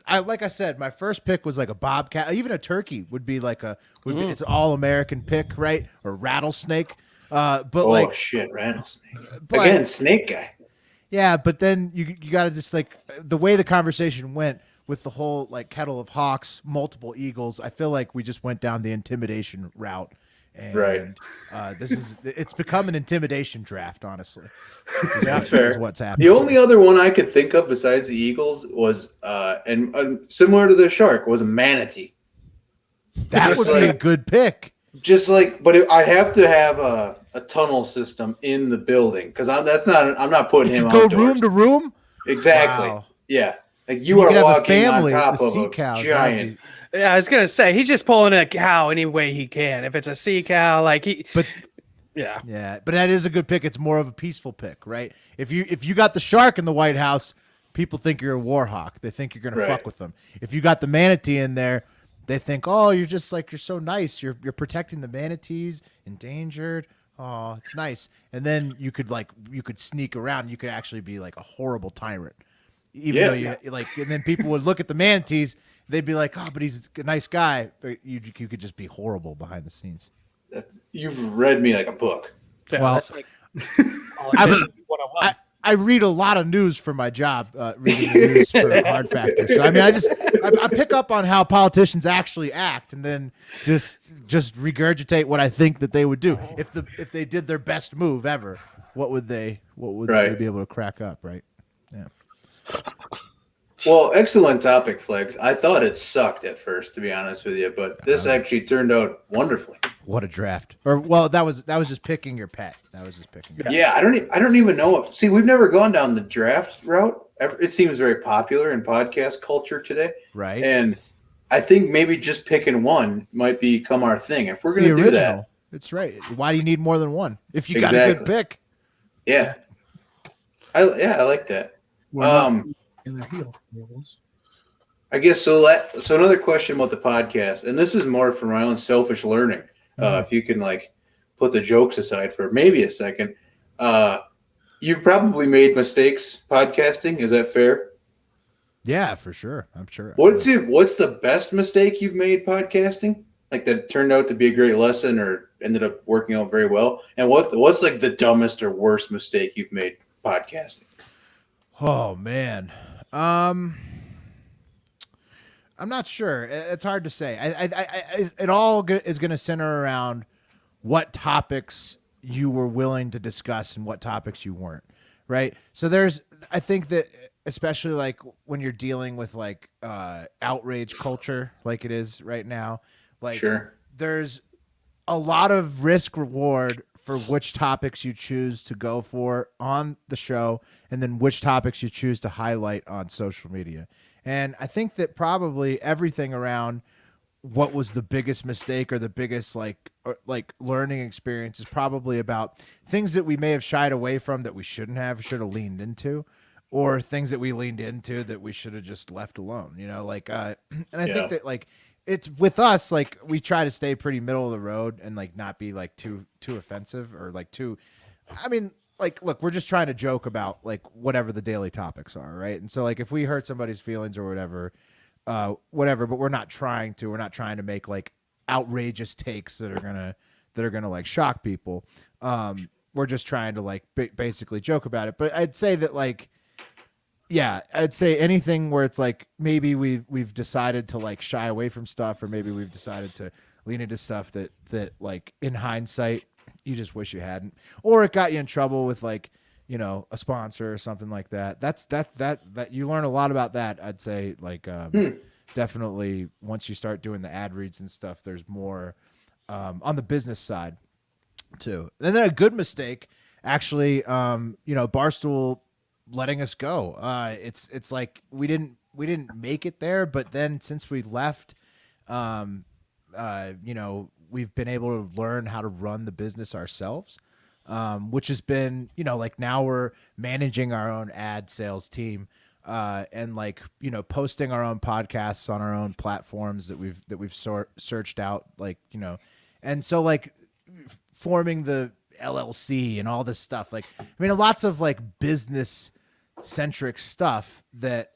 Speaker 3: like I said, my first pick was like a bobcat. Even a turkey would be like it's an all American pick, right? Or rattlesnake. But
Speaker 2: shit, rattlesnake. Again, snake guy.
Speaker 3: Yeah, but then you got to just like the way the conversation went with the whole like kettle of hawks, multiple eagles. I feel like we just went down the intimidation route. And, it's become an intimidation draft, honestly.
Speaker 2: That's fair.
Speaker 3: Is what's happening.
Speaker 2: The only other one I could think of besides the eagles was, and similar to the shark, was a manatee.
Speaker 3: That would be a good pick.
Speaker 2: Just like, but I'd have to have a tunnel system in the building because I'm not putting him
Speaker 3: go
Speaker 2: outdoors.
Speaker 3: room to room.
Speaker 2: Exactly.
Speaker 3: Wow.
Speaker 2: Yeah. Like you are walking on top of
Speaker 3: sea
Speaker 2: a
Speaker 3: cows,
Speaker 2: giant.
Speaker 4: Yeah, I was gonna say he's just pulling a cow any way he can. If it's a sea cow, like yeah.
Speaker 3: Yeah, but that is a good pick. It's more of a peaceful pick, right? If you got the shark in the White House, people think you're a war hawk. They think you're gonna
Speaker 2: Right.
Speaker 3: fuck with them. If you got the manatee in there, they think, oh, you're just like you're so nice. You're protecting the manatees, endangered. Oh, it's nice. And then you could sneak around. You could actually be like a horrible tyrant, even though you like. And then people would look at the manatees. They'd be like, oh, but he's a nice guy. But you could just be horrible behind the scenes.
Speaker 2: You've read me like a book.
Speaker 4: Yeah,
Speaker 3: Well,
Speaker 4: that's like
Speaker 3: I read a lot of news for my job, reading the news for Hard Factor. So I mean, I pick up on how politicians actually act, and then just regurgitate what I think that they would do if they did their best move ever. What would they be able to crack up? Right? Yeah.
Speaker 2: Well, excellent topic, Flex. I thought it sucked at first, to be honest with you, but this actually turned out wonderfully.
Speaker 3: What a draft! Or well, that was just picking your pet. That was just picking.
Speaker 2: Yeah, I don't even know. See, we've never gone down the draft route. It seems very popular in podcast culture today,
Speaker 3: Right?
Speaker 2: And I think maybe just picking one might become our thing. If we're going to do that,
Speaker 3: it's right. Why do you need more than one if you got a good pick?
Speaker 2: Yeah, I like that.
Speaker 6: In their heel.
Speaker 2: I guess so. So another question about the podcast, and this is more for my own selfish learning. If you can like put the jokes aside for maybe a second, you've probably made mistakes podcasting. Is that fair?
Speaker 3: Yeah, for sure. I'm sure.
Speaker 2: What's the best mistake you've made podcasting? Like that turned out to be a great lesson or ended up working out very well? And what's like the dumbest or worst mistake you've made podcasting?
Speaker 3: Oh man. I'm not sure. It's hard to say. It all is going to center around what topics you were willing to discuss and what topics you weren't, right? So I think that especially like when you're dealing with like outrage culture like it is right now, like there's a lot of risk reward for which topics you choose to go for on the show and then which topics you choose to highlight on social media. And I think that probably everything around what was the biggest mistake or the biggest like learning experience is probably about things that we may have shied away from that we should have leaned into, or things that we leaned into that we should have just left alone, you know, like, and I think that like, it's with us, like we try to stay pretty middle of the road and like not be like too offensive or like too, I mean, like, look, we're just trying to joke about like whatever the daily topics are. Right. And so like, if we hurt somebody's feelings or whatever, but we're not trying to make like outrageous takes that are gonna like shock people. We're just trying to like basically joke about it. But I'd say that like, yeah, I'd say anything where it's like maybe we've decided to like shy away from stuff, or maybe we've decided to lean into stuff that like in hindsight you just wish you hadn't, or it got you in trouble with like, you know, a sponsor or something like that. That you learn a lot about that. I'd say like definitely once you start doing the ad reads and stuff, there's more on the business side too. And then a good mistake, actually, you know, Barstool letting us go. It's like we didn't make it there, but then since we left, you know, we've been able to learn how to run the business ourselves, which has been, you know, like now we're managing our own ad sales team, and like, you know, posting our own podcasts on our own platforms that we've searched out, like, you know, and so like forming the LLC and all this stuff. Like, I mean, lots of like business centric stuff that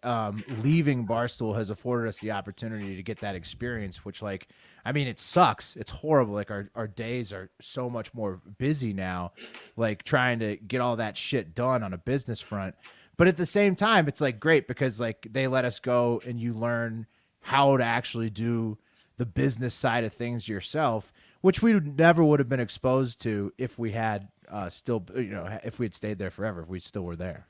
Speaker 3: leaving Barstool has afforded us the opportunity to get that experience, which like, I mean, it sucks. It's horrible. Like our days are so much more busy now, like trying to get all that shit done on a business front. But at the same time, it's like great because like they let us go and you learn how to actually do the business side of things yourself, which we never would have been exposed to if we had still, you know, if we had stayed there forever, if we still were there.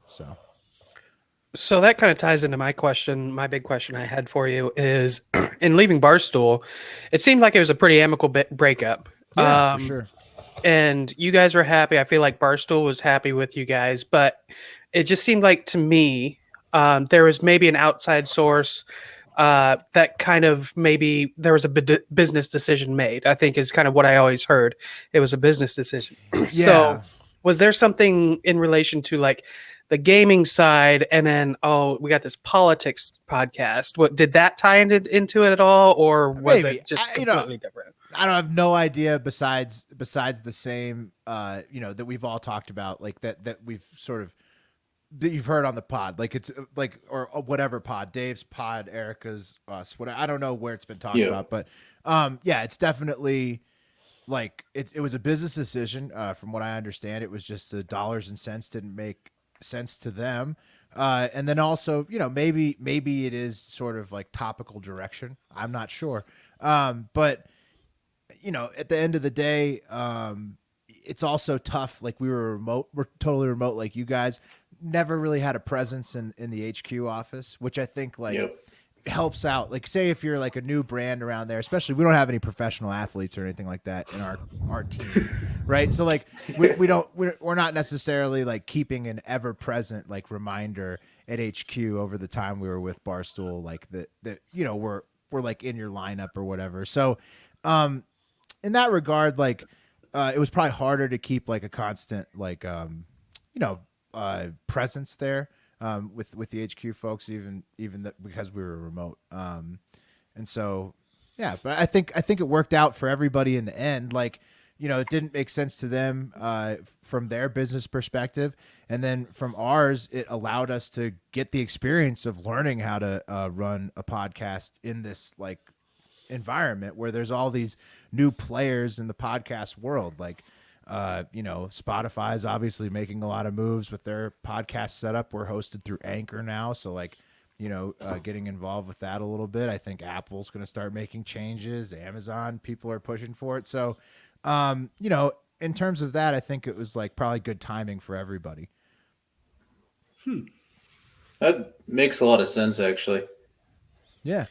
Speaker 4: So that kind of ties into my question. My big question I had for you is, in leaving Barstool, it seemed like it was a pretty amicable breakup.
Speaker 3: Yeah, for sure.
Speaker 4: And you guys were happy. I feel like Barstool was happy with you guys, but it just seemed like to me there was maybe an outside source that kind of maybe there was a business decision made. I think is kind of what I always heard. It was a business decision. So,
Speaker 3: Yeah.
Speaker 4: was there something in relation to like the gaming side, and then we got this politics podcast? What did that tie into it at all, or was
Speaker 3: Maybe.
Speaker 4: it just
Speaker 3: You know,
Speaker 4: completely different?
Speaker 3: I don't have no idea besides the same that we've all talked about, like that we've sort of that you've heard on the pod, like it's like or whatever pod, Dave's pod, Erica's, us, what I don't know where it's been talked about, but yeah, it's definitely like it was a business decision. From what I understand, it was just the dollars and cents didn't make sense to them. And then also, maybe it is sort of like topical direction. I'm not sure. But at the end of the day, it's also tough. Like we're totally remote, like you guys never really had a presence in the HQ office, which I think helps out. Like say if you're like a new brand around there, especially we don't have any professional athletes or anything like that in our team, right? So like we're not necessarily like keeping an ever present like reminder at HQ over the time we were with Barstool, like that we're like in your lineup or whatever. So in that regard, like it was probably harder to keep like a constant like presence there with the HQ folks, even because we were remote. And so yeah, but I think it worked out for everybody in the end. Like it didn't make sense to them from their business perspective, and then from ours, it allowed us to get the experience of learning how to run a podcast in this like environment where there's all these new players in the podcast world. Like, Spotify is obviously making a lot of moves with their podcast setup. We're hosted through Anchor now. So like, getting involved with that a little bit. I think Apple's going to start making changes. Amazon, people are pushing for it. So, in terms of that, I think it was like probably good timing for everybody.
Speaker 2: That makes a lot of sense, actually.
Speaker 3: Yeah.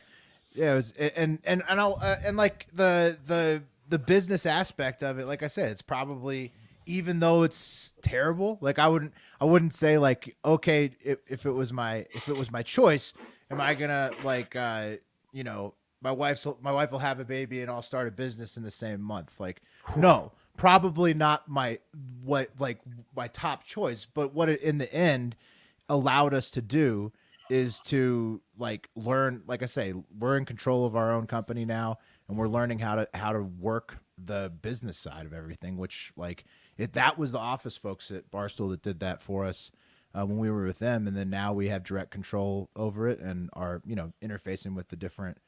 Speaker 3: Yeah, it was, and like the business aspect of it, like I said, it's probably, even though it's terrible, like I wouldn't say like, okay, if it was my choice, am I gonna like my wife will have a baby and I'll start a business in the same month? Like, no, probably not my top choice, but what it in the end allowed us to do is to like learn, like I say, we're in control of our own company now, and we're learning how to work the business side of everything, which like that was the office folks at Barstool that did that for us when we were with them. And then now we have direct control over it and are, interfacing with the different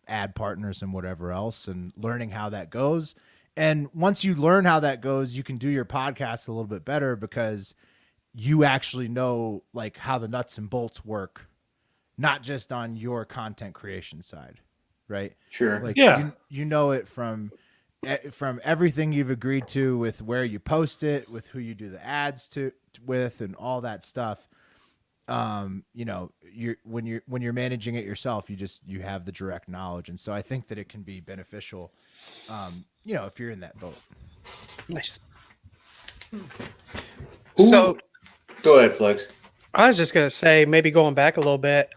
Speaker 3: ad partners and whatever else and learning how that goes. And once you learn how that goes, you can do your podcast a little bit better because you actually know like how the nuts and bolts work, not just on your content creation side, right?
Speaker 2: Sure.
Speaker 3: Like
Speaker 5: Yeah.
Speaker 3: you know it from everything you've agreed to with where you post it, with who you do the ads with, and all that stuff. You're when you're managing it yourself, you have the direct knowledge, and so I think that it can be beneficial, if you're in that boat.
Speaker 4: Nice.
Speaker 2: Ooh.
Speaker 4: So
Speaker 2: Go ahead, Flex.
Speaker 4: I was just gonna say, maybe going back a little bit.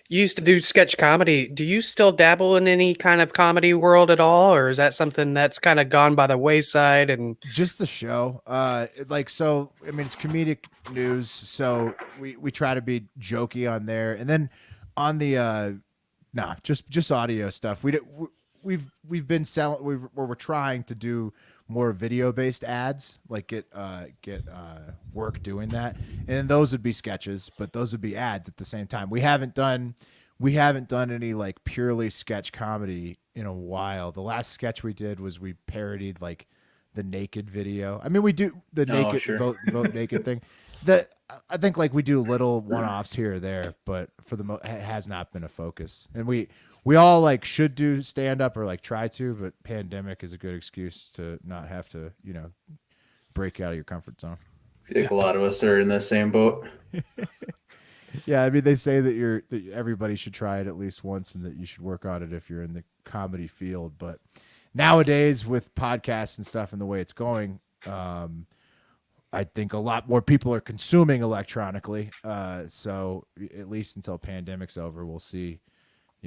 Speaker 4: You used to do sketch comedy. Do you still dabble in any kind of comedy world at all, or is that something that's kind of gone by the wayside? And
Speaker 3: Just the show, so I mean, it's comedic news, so we try to be jokey on there, and then on the just audio stuff. We've been selling. We're trying to do more video based ads, like get work doing that, and those would be sketches, but those would be ads at the same time. We haven't done any like purely sketch comedy in a while. The last sketch we did was we parodied like the naked video. I mean, we do the naked
Speaker 2: sure.
Speaker 3: vote naked thing. I think like we do little one-offs here or there, but for it has not been a focus. And we all like should do stand up or like try to, but pandemic is a good excuse to not have to, break out of your comfort zone.
Speaker 2: I think a lot of us are in the same boat.
Speaker 3: Yeah, I mean they say that everybody should try it at least once and that you should work on it if you're in the comedy field, but nowadays with podcasts and stuff and the way it's going, I think a lot more people are consuming electronically. So at least until pandemic's over, we'll see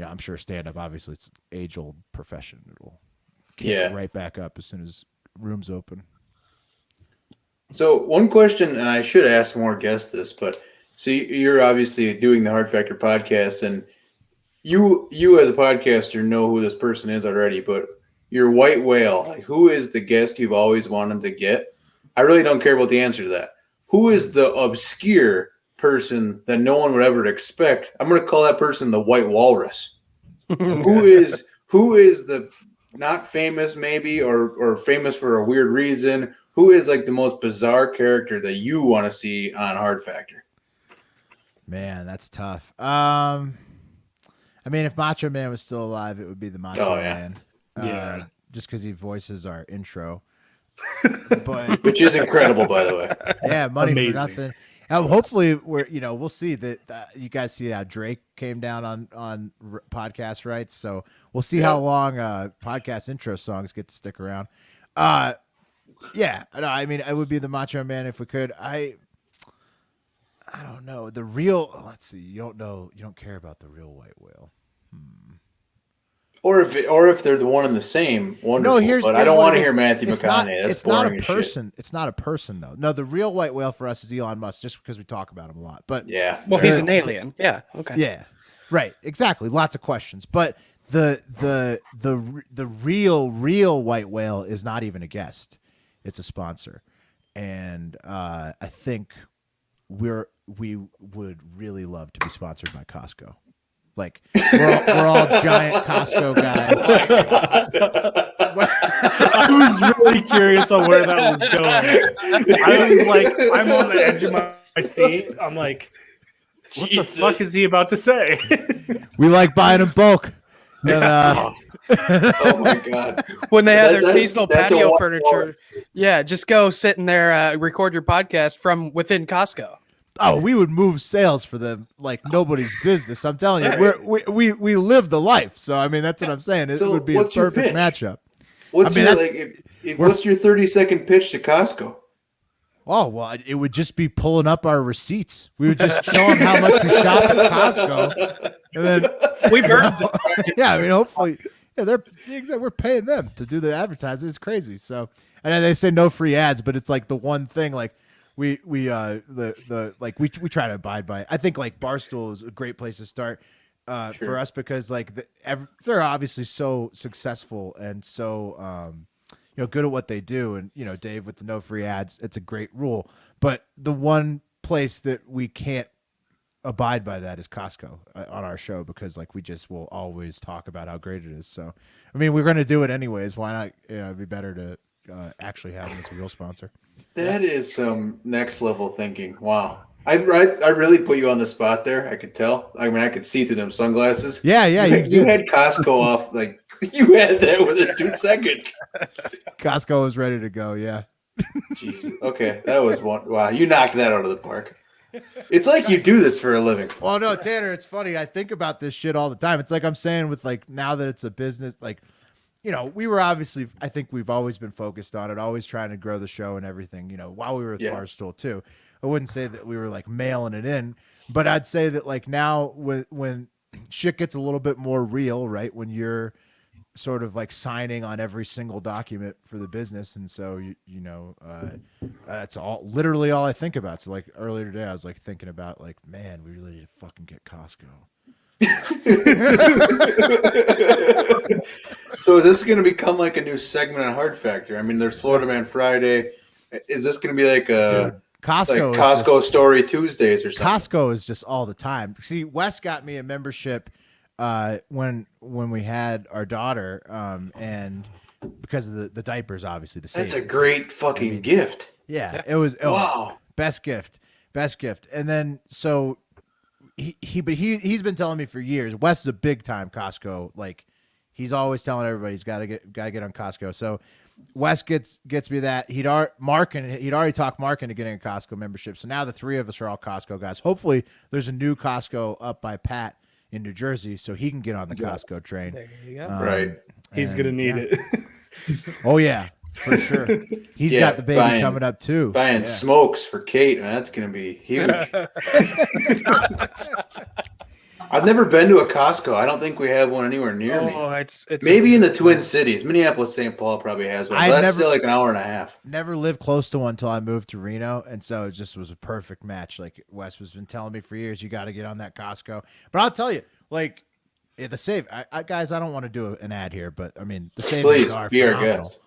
Speaker 3: I'm sure stand up, obviously, it's age old profession. It'll kick right back up as soon as rooms open.
Speaker 2: So one question, and I should ask more guests this, but see, you're obviously doing the Hard Factor podcast, and you as a podcaster know who this person is already, but your white whale, like, who is the guest you've always wanted to get? I really don't care about the answer to that. Who is the obscure person that no one would ever expect? I'm going to call that person the White Walrus. Who is the not famous maybe or famous for a weird reason? Who is like the most bizarre character that you want to see on Hard Factor?
Speaker 3: Man, that's tough. I mean, if Macho Man was still alive, it would be the Macho Man.
Speaker 5: Yeah.
Speaker 3: Just because he voices our intro. But
Speaker 2: Which is incredible, by the way.
Speaker 3: yeah, money
Speaker 5: Amazing.
Speaker 3: for nothing. Hopefully, we'll see that you guys see how Drake came down on podcast rights. So we'll see how long podcast intro songs get to stick around. Yeah, no, I mean, I would be the Macho Man if we could. I don't know the real. Let's see. You don't care about the real white whale.
Speaker 2: Or if they're the one and the same, wonderful.
Speaker 3: No,
Speaker 2: but I don't want to hear Matthew McConaughey. That's
Speaker 3: it's not
Speaker 2: boring
Speaker 3: a
Speaker 2: as shit.
Speaker 3: person. It's not a person though. No, the real white whale for us is Elon Musk, just because we talk about him a lot. But
Speaker 2: Yeah.
Speaker 4: Well, he's an alien. Yeah. Okay.
Speaker 3: yeah, right, exactly. Lots of questions, but the real white whale is not even a guest. It's a sponsor, and I think we would really love to be sponsored by Costco. Like we're all giant Costco guys.
Speaker 5: I was really curious on where that was going. I was like, I'm on the edge of my seat. I'm like, what the fuck is he about to say?
Speaker 3: We like buying in bulk. And,
Speaker 2: Oh my god.
Speaker 4: When they have their
Speaker 2: That-
Speaker 4: seasonal
Speaker 2: that's a
Speaker 4: patio
Speaker 2: one-
Speaker 4: furniture, yeah, just go sit in there, record your podcast from within Costco.
Speaker 3: oh, we would move sales for them like nobody's business. I'm telling you, we live the life. So I mean, that's what I'm saying. It
Speaker 2: So
Speaker 3: would be a
Speaker 2: what's your
Speaker 3: perfect
Speaker 2: pitch?
Speaker 3: matchup.
Speaker 2: What's
Speaker 3: I mean,
Speaker 2: your
Speaker 3: that's-
Speaker 2: what's your 30-second pitch to Costco?
Speaker 3: Oh well, it would just be pulling up our receipts. We would just show them how much we shop at Costco, and then
Speaker 4: We've heard
Speaker 3: yeah, I mean, hopefully, yeah, we're paying them to do the advertising. It's crazy. So, and then they say no free ads, but it's like the one thing like. We try to abide by it. I think like Barstool is a great place to start for us because like they're obviously so successful and so good at what they do, and Dave with the no free ads, it's a great rule. But the one place that we can't abide by that is Costco on our show because like we just will always talk about how great it is. So I mean we're going to do it anyways. Why not? It'd be better to actually have them as a real sponsor.
Speaker 2: That is some next level thinking. Wow. I really put you on the spot there. I could tell. I mean, I could see through them sunglasses.
Speaker 3: Yeah,
Speaker 2: You had Costco off like you had that within 2 seconds.
Speaker 3: Costco was ready to go. Yeah.
Speaker 2: Jesus. Okay, that was one. Wow, you knocked that out of the park. It's like you do this for a living.
Speaker 3: Well, no, Tanner, it's funny. I think about this shit all the time. It's like I'm saying with like now that it's a business, like we were obviously, I think we've always been focused on it, always trying to grow the show and everything, while we were at Barstool too. I wouldn't say that we were like mailing it in, but I'd say that like now when shit gets a little bit more real, right? When you're sort of like signing on every single document for the business. And so, that's literally all I think about. So like earlier today, I was like thinking about like, man, we really need to fucking get Costco.
Speaker 2: So is this going to become like a new segment on Hard Factor? I mean, there's Florida Man Friday. Is this going to be like a
Speaker 3: Costco,
Speaker 2: like Costco Story Tuesdays or something?
Speaker 3: Costco is just all the time. See, Wes got me a membership when we had our daughter, and because of the diapers, obviously the
Speaker 2: That's a
Speaker 3: savings.
Speaker 2: great fucking gift.
Speaker 3: Yeah, it was
Speaker 2: Wow.
Speaker 3: best gift. And then so he's been telling me for years. Wes is a big time Costco. Like he's always telling everybody he's got to get on Costco. So Wes gets me that. He'd already talked Mark into getting a Costco membership. So now the three of us are all Costco guys. Hopefully there's a new Costco up by Pat in New Jersey so he can get on the Costco train.
Speaker 4: There you go.
Speaker 2: Right.
Speaker 5: He's gonna need it.
Speaker 3: Oh yeah, for sure. He's got the baby coming up too.
Speaker 2: Buying smokes for Kate, man, that's going to be huge. I I've never been to a Costco. I don't think we have one anywhere near me.
Speaker 4: Oh, it's
Speaker 2: Maybe in the Twin Cities. Minneapolis, St. Paul probably has one. But that's still like an hour and a half.
Speaker 3: Never lived close to one until I moved to Reno, and so it just was a perfect match. Like Wes has been telling me for years, you got to get on that Costco. But I'll tell you, like the save, guys, I don't want to do an ad here, but I mean the savings are
Speaker 2: be our
Speaker 3: phenomenal.
Speaker 2: guest.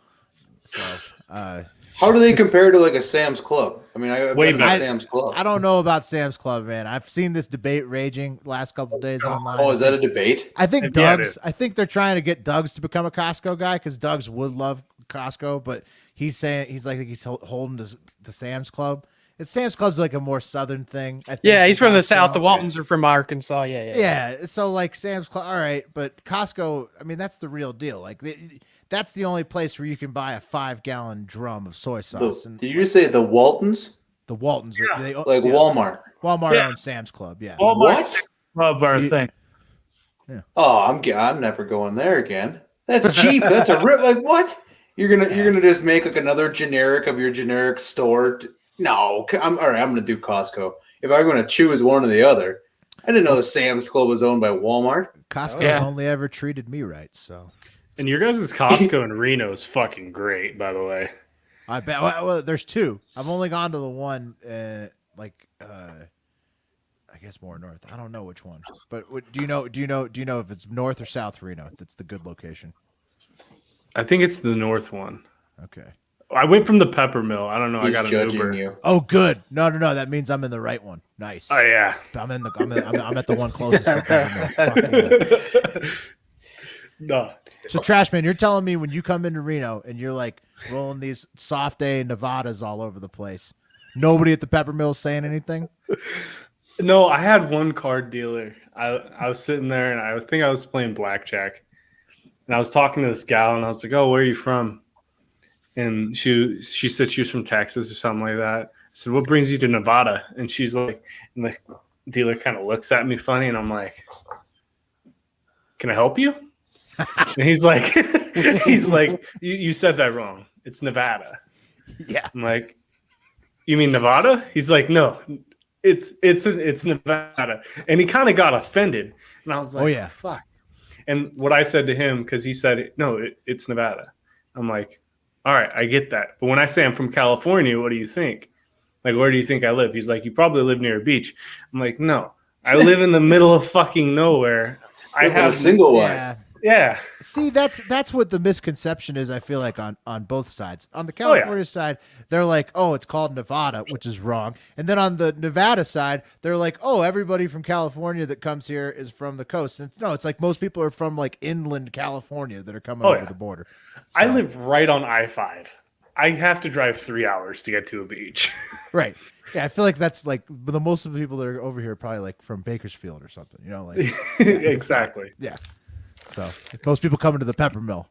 Speaker 3: So,
Speaker 2: how do they compare to like a Sam's Club? I mean, I've been to Sam's Club.
Speaker 3: I don't know about Sam's Club, man. I've seen this debate raging last couple of days online.
Speaker 2: Oh, is that a debate?
Speaker 3: I think Doug's. I think they're trying to get Doug's to become a Costco guy because Doug's would love Costco, but he's saying he's holding to Sam's Club. Sam's Club's like a more southern thing. I think,
Speaker 4: yeah, he's from the South. The Waltons are from Arkansas.
Speaker 3: Yeah. So like Sam's Club, all right, but Costco. I mean, that's the real deal. Like that's the only place where you can buy a 5-gallon drum of soy sauce.
Speaker 2: Did you say the Waltons?
Speaker 3: The Waltons,
Speaker 2: yeah. Walmart.
Speaker 3: Walmart owns Sam's Club. Yeah,
Speaker 6: Walmart Club are a thing.
Speaker 3: Yeah.
Speaker 2: Oh, I'm never going there again. That's cheap. That's a rip. Like what? You're gonna just make like another generic of your generic store? No, I'm all right. I'm gonna do Costco. If I'm gonna choose one or the other, I didn't know the Sam's Club was owned by Walmart.
Speaker 3: Costco's only ever treated me right. So,
Speaker 5: and your guys' Costco in Reno is fucking great, by the way.
Speaker 3: I bet. Well, there's two. I've only gone to the one, I guess more north. I don't know which one, but do you know if it's north or south Reno? That's the good location.
Speaker 5: I think it's the north one.
Speaker 3: Okay.
Speaker 5: I went from the Pepper Mill. I don't know.
Speaker 2: He's
Speaker 5: I got an Uber.
Speaker 2: You.
Speaker 3: Oh, good. No. That means I'm in the right one. Nice.
Speaker 5: Oh yeah.
Speaker 3: I'm at the one closest. To Pepper Mill.
Speaker 5: No.
Speaker 3: So Trashman, you're telling me when you come into Reno and you're like rolling these soft A Nevadas all over the place, nobody at the Pepper Mill is saying anything?
Speaker 5: No, I had one card dealer. I was sitting there and I was playing blackjack. And I was talking to this gal and I was like, "Oh, where are you from?" And she said she was from Texas or something like that. I said, "What brings you to Nevada?" And she's like, and the dealer kind of looks at me funny and I'm like, "Can I help you?" And he's like, you said that wrong. It's Nevada.
Speaker 3: Yeah.
Speaker 5: I'm like, "You mean Nevada?" He's like, "No, it's Nevada." And he kind of got offended. And I was like,
Speaker 3: "Oh yeah,
Speaker 5: fuck." And what I said to him, because he said, "No, it's Nevada." I'm like, "All right, I get that. But when I say I'm from California, what do you think? Like, where do you think I live?" He's like, "You probably live near a beach." I'm like, "No, I live in the middle of fucking nowhere. I have
Speaker 2: a single one."
Speaker 5: Yeah.
Speaker 3: See, that's what the misconception is, I feel like, on both sides. On the California side, they're like, "Oh, it's called Nevada," which is wrong. And then on the Nevada side, they're like, "Oh, everybody from California that comes here is from the coast." And no, it's like most people are from like inland California that are coming over the border. So,
Speaker 5: I live right on I-5. I have to drive 3 hours to get to a beach.
Speaker 3: Right. Yeah, I feel like that's like the most of the people that are over here are probably like from Bakersfield or something. You know, like
Speaker 5: Exactly.
Speaker 3: Yeah. So most people come into the Pepper Mill.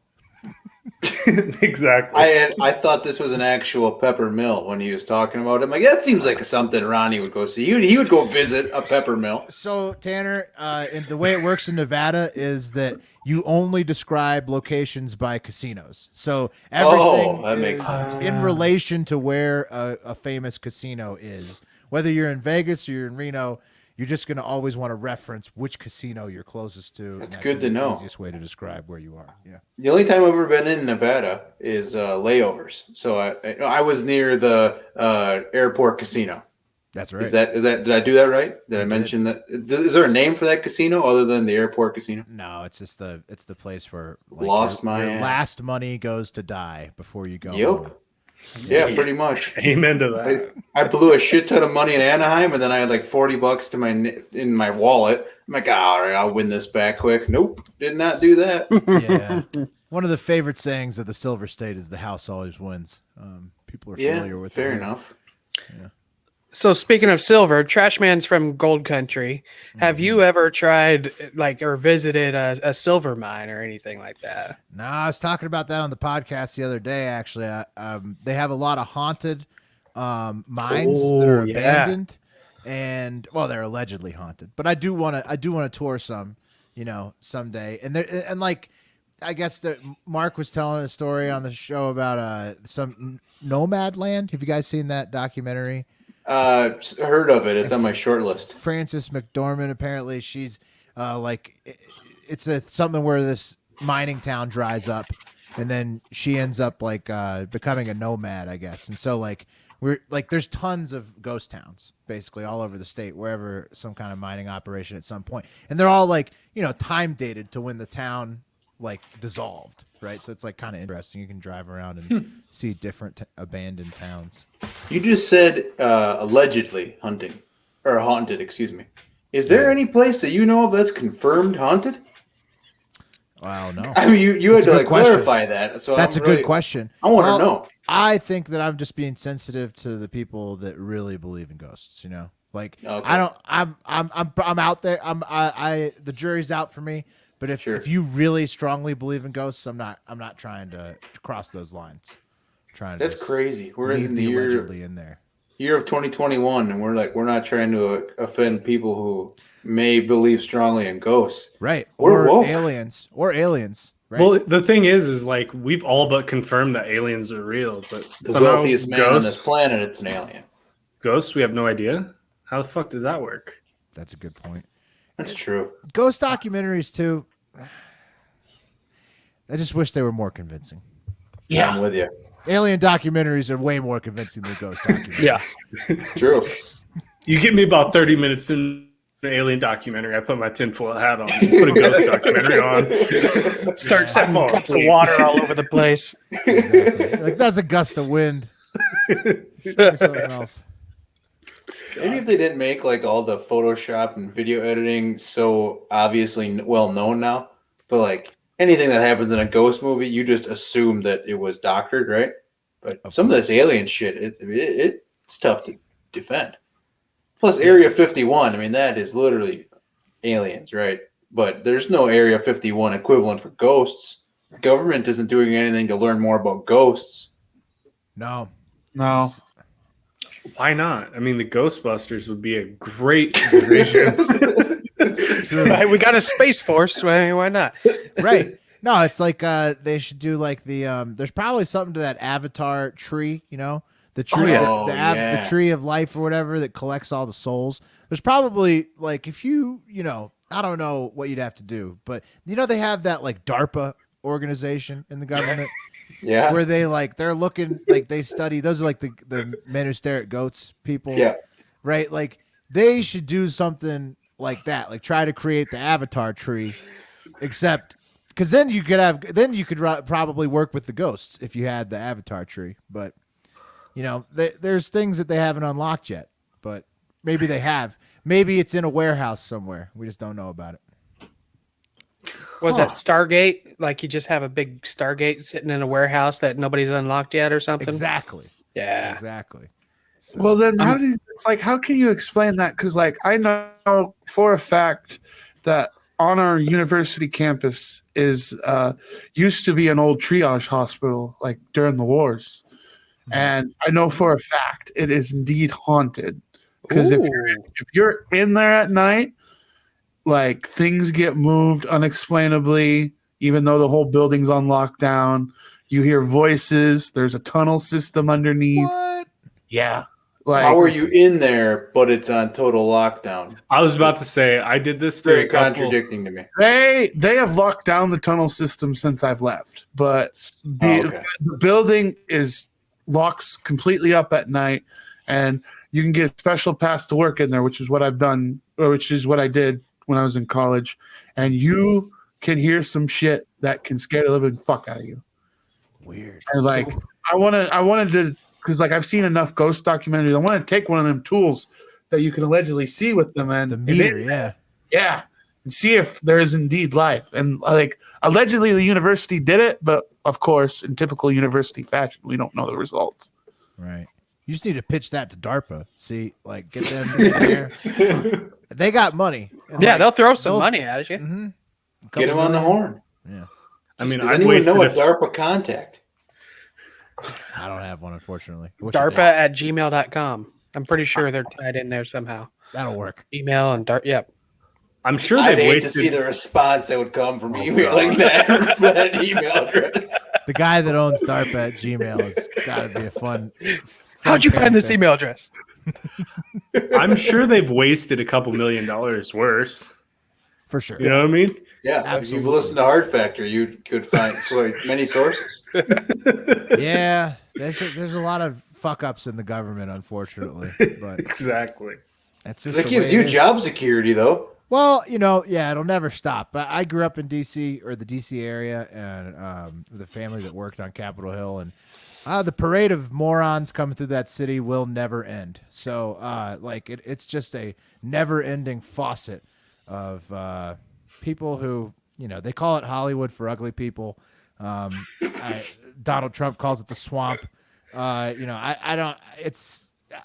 Speaker 5: Exactly.
Speaker 2: I thought this was an actual Pepper Mill when he was talking about it. I'm like, that seems like something Ronnie would go see. He would go visit a Pepper Mill.
Speaker 3: So Tanner, and the way it works in Nevada is that you only describe locations by casinos. So everything
Speaker 2: that makes sense.
Speaker 3: in relation to where a famous casino is. Whether you're in Vegas or you're in Reno, you're just going to always want to reference which casino you're closest to.
Speaker 2: That's good to know.
Speaker 3: The easiest way to describe where you are. Yeah.
Speaker 2: The only time I've ever been in Nevada is layovers. So I was near the airport casino.
Speaker 3: That's right.
Speaker 2: Is that did I do that right? Did I mention that? Is there a name for that casino other than the airport casino?
Speaker 3: No, it's just the place where
Speaker 2: your
Speaker 3: last money goes to die before you go.
Speaker 2: Yep.
Speaker 3: Home.
Speaker 2: Yeah, pretty much.
Speaker 5: Amen to that.
Speaker 2: I blew a shit ton of money in Anaheim, and then I had like $40 in my wallet. I'm like, all right, I'll win this back quick. Nope, did not do that.
Speaker 3: Yeah. One of the favorite sayings of the Silver State is "the house always wins." People are familiar with
Speaker 2: fair
Speaker 3: it.
Speaker 2: enough.
Speaker 3: Yeah.
Speaker 4: So speaking of silver, Trashman's from Gold Country. Have you ever tried or visited a silver mine or anything like that?
Speaker 3: No, I was talking about that on the podcast the other day. Actually, they have a lot of haunted mines that are abandoned, and they're allegedly haunted. But I do want to tour some, someday. And I guess that Mark was telling a story on the show about some nomad land. Have you guys seen that documentary?
Speaker 2: Heard of it. It's on my short list.
Speaker 3: Frances McDormand, apparently she's It's something where this mining town dries up, and then she ends up like becoming a nomad, I guess. And so like we're like there's tons of ghost towns basically all over the state wherever some kind of mining operation at some point, and they're all like time dated to when the town like dissolved, right? So it's like kind of interesting. You can drive around and see different abandoned towns.
Speaker 2: You just said allegedly haunted, excuse me. Is there any place that you know of that's confirmed haunted?
Speaker 3: Well, no.
Speaker 2: I mean, you had to like clarify that. So
Speaker 3: that's a good question.
Speaker 2: I want to know.
Speaker 3: I think that I'm just being sensitive to the people that really believe in ghosts. Like
Speaker 2: Okay.
Speaker 3: I'm out there. The jury's out for me. But if you really strongly believe in ghosts, I'm not trying to cross those lines.
Speaker 2: That's crazy. We're in the
Speaker 3: allegedly in there.
Speaker 2: Year of 2021, and we're not trying to offend people who may believe strongly in ghosts,
Speaker 3: right?
Speaker 2: Or
Speaker 3: aliens, right?
Speaker 5: Well, the thing is like we've all but confirmed that aliens are real, but
Speaker 2: the wealthiest man on this planet, it's an alien.
Speaker 5: Ghosts, we have no idea. How the fuck does that work?
Speaker 3: That's a good point.
Speaker 2: That's true.
Speaker 3: Ghost documentaries too. I just wish they were more convincing.
Speaker 2: Yeah, I'm with you.
Speaker 3: Alien documentaries are way more convincing than ghost documentaries.
Speaker 5: Yeah,
Speaker 2: true.
Speaker 5: You give me about 30 minutes to an alien documentary. I put my tinfoil hat on. Put a ghost documentary on.
Speaker 4: Start setting gusts of water all over the place.
Speaker 3: Exactly. Like that's a gust of wind. Or something else.
Speaker 2: Maybe if they didn't make like all the Photoshop and video editing so obviously well known now, but like anything that happens in a ghost movie, you just assume that it was doctored, right? But some of this alien shit, it's tough to defend. Plus, Area 51, I mean, that is literally aliens, right? But there's no Area 51 equivalent for ghosts. The government isn't doing anything to learn more about ghosts.
Speaker 3: No.
Speaker 5: Why not? I mean, the Ghostbusters would be a great division.
Speaker 4: Right, we got a Space Force. Why not?
Speaker 3: Right. No, it's like they should do like the there's probably something to that Avatar tree, the tree, the tree of life or whatever that collects all the souls. There's probably like if I don't know what you'd have to do, but they have that like DARPA organization in the government, where they're looking like they study. Those are like the men who stare at goats people, right? Like they should do something like that, like try to create the Avatar tree, except. Because then you could probably work with the ghosts if you had the Avatar tree. But there's things that they haven't unlocked yet. But maybe they have. Maybe it's in a warehouse somewhere. We just don't know about it.
Speaker 4: Was that Stargate? Like you just have a big Stargate sitting in a warehouse that nobody's unlocked yet, or something?
Speaker 3: Exactly.
Speaker 4: Yeah.
Speaker 3: Exactly. So,
Speaker 6: well, then how can you explain that? Because like I know for a fact that on our university campus is used to be an old triage hospital, like during the wars, and I know for a fact it is indeed haunted. Because if you're in there at night, like things get moved unexplainably, even though the whole building's on lockdown. You hear voices. There's a tunnel system underneath.
Speaker 3: What?
Speaker 6: Yeah. Like,
Speaker 2: how are you in there, but it's on total lockdown?
Speaker 5: I was about to say I did this.
Speaker 2: Very contradicting to me.
Speaker 6: They have locked down the tunnel system since I've left, but the building locks completely up at night, and you can get a special pass to work in there, which is what I've done, or which is what I did when I was in college. And you can hear some shit that can scare the living fuck out of you.
Speaker 3: Weird.
Speaker 6: And like I wanted to. Because like I've seen enough ghost documentaries, I want to take one of them tools that you can allegedly see with them and
Speaker 3: the meter,
Speaker 6: and see if there is indeed life. And like allegedly the university did it, but of course, in typical university fashion, we don't know the results.
Speaker 3: Right. You just need to pitch that to DARPA. See, like get them in there. They got money.
Speaker 4: Yeah, they'll throw some money at you.
Speaker 3: Mm-hmm.
Speaker 2: Get them on the horn.
Speaker 3: Yeah.
Speaker 5: I mean,
Speaker 2: does anyone know a DARPA contact?
Speaker 3: I don't have one, unfortunately.
Speaker 4: DARPA@gmail.com. I'm pretty sure they're tied in there somehow.
Speaker 3: That'll work.
Speaker 4: Email and DARPA. Yep.
Speaker 5: I'm sure
Speaker 2: I'd
Speaker 5: they've
Speaker 2: hate
Speaker 5: wasted.
Speaker 2: to see the response that would come from emailing that email address.
Speaker 3: The guy that owns DARPA at Gmail has got to be a fun.
Speaker 4: How'd you find this email address?
Speaker 5: I'm sure they've wasted a couple $1 million worse.
Speaker 3: for sure.
Speaker 5: You know what I mean?
Speaker 2: Yeah,
Speaker 3: Absolutely.
Speaker 2: if you've listened to Hard Factor, you could find many sources.
Speaker 3: Yeah, there's a lot of fuck ups in the government, unfortunately, but
Speaker 5: Exactly.
Speaker 3: that's just
Speaker 2: That
Speaker 3: the
Speaker 2: gives
Speaker 3: way
Speaker 2: you
Speaker 3: it is.
Speaker 2: job security, though.
Speaker 3: Well, yeah, it'll never stop. But I grew up in D.C. or the D.C. area, and with a family that worked on Capitol Hill, and the parade of morons coming through that city will never end. So, it's just a never-ending faucet of people who, they call it Hollywood for ugly people. Donald Trump calls it the swamp. I don't.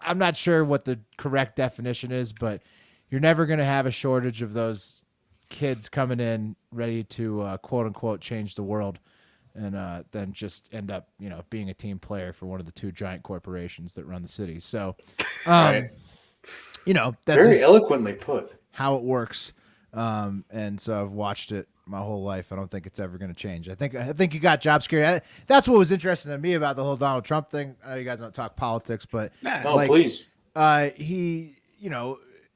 Speaker 3: I'm not sure what the correct definition is, but you're never going to have a shortage of those kids coming in ready to quote unquote change the world, and then just end up being a team player for one of the two giant corporations that run the city. So,
Speaker 2: Right.
Speaker 3: that's
Speaker 2: Very
Speaker 3: just
Speaker 2: eloquently put.
Speaker 3: how it works. And so I've watched it my whole life. I don't think it's ever going to change. I think you got job security. That's what was interesting to me about the whole Donald Trump thing. I know you guys don't talk politics, but
Speaker 2: No, please.
Speaker 3: he,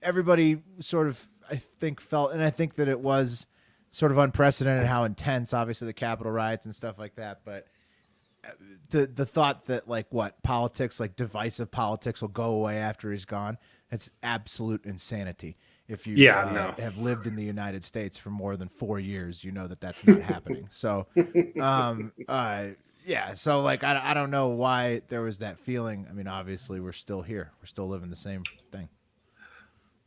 Speaker 3: everybody sort of, I think, felt, and I think that it was sort of unprecedented how intense, obviously, the Capitol riots and stuff like that. But the thought that politics, like divisive politics, will go away after he's gone, it's absolute insanity. If you have lived in the United States for more than 4 years, you know that that's not happening. So, So I don't know why there was that feeling. I mean, obviously we're still here. We're still living the same thing.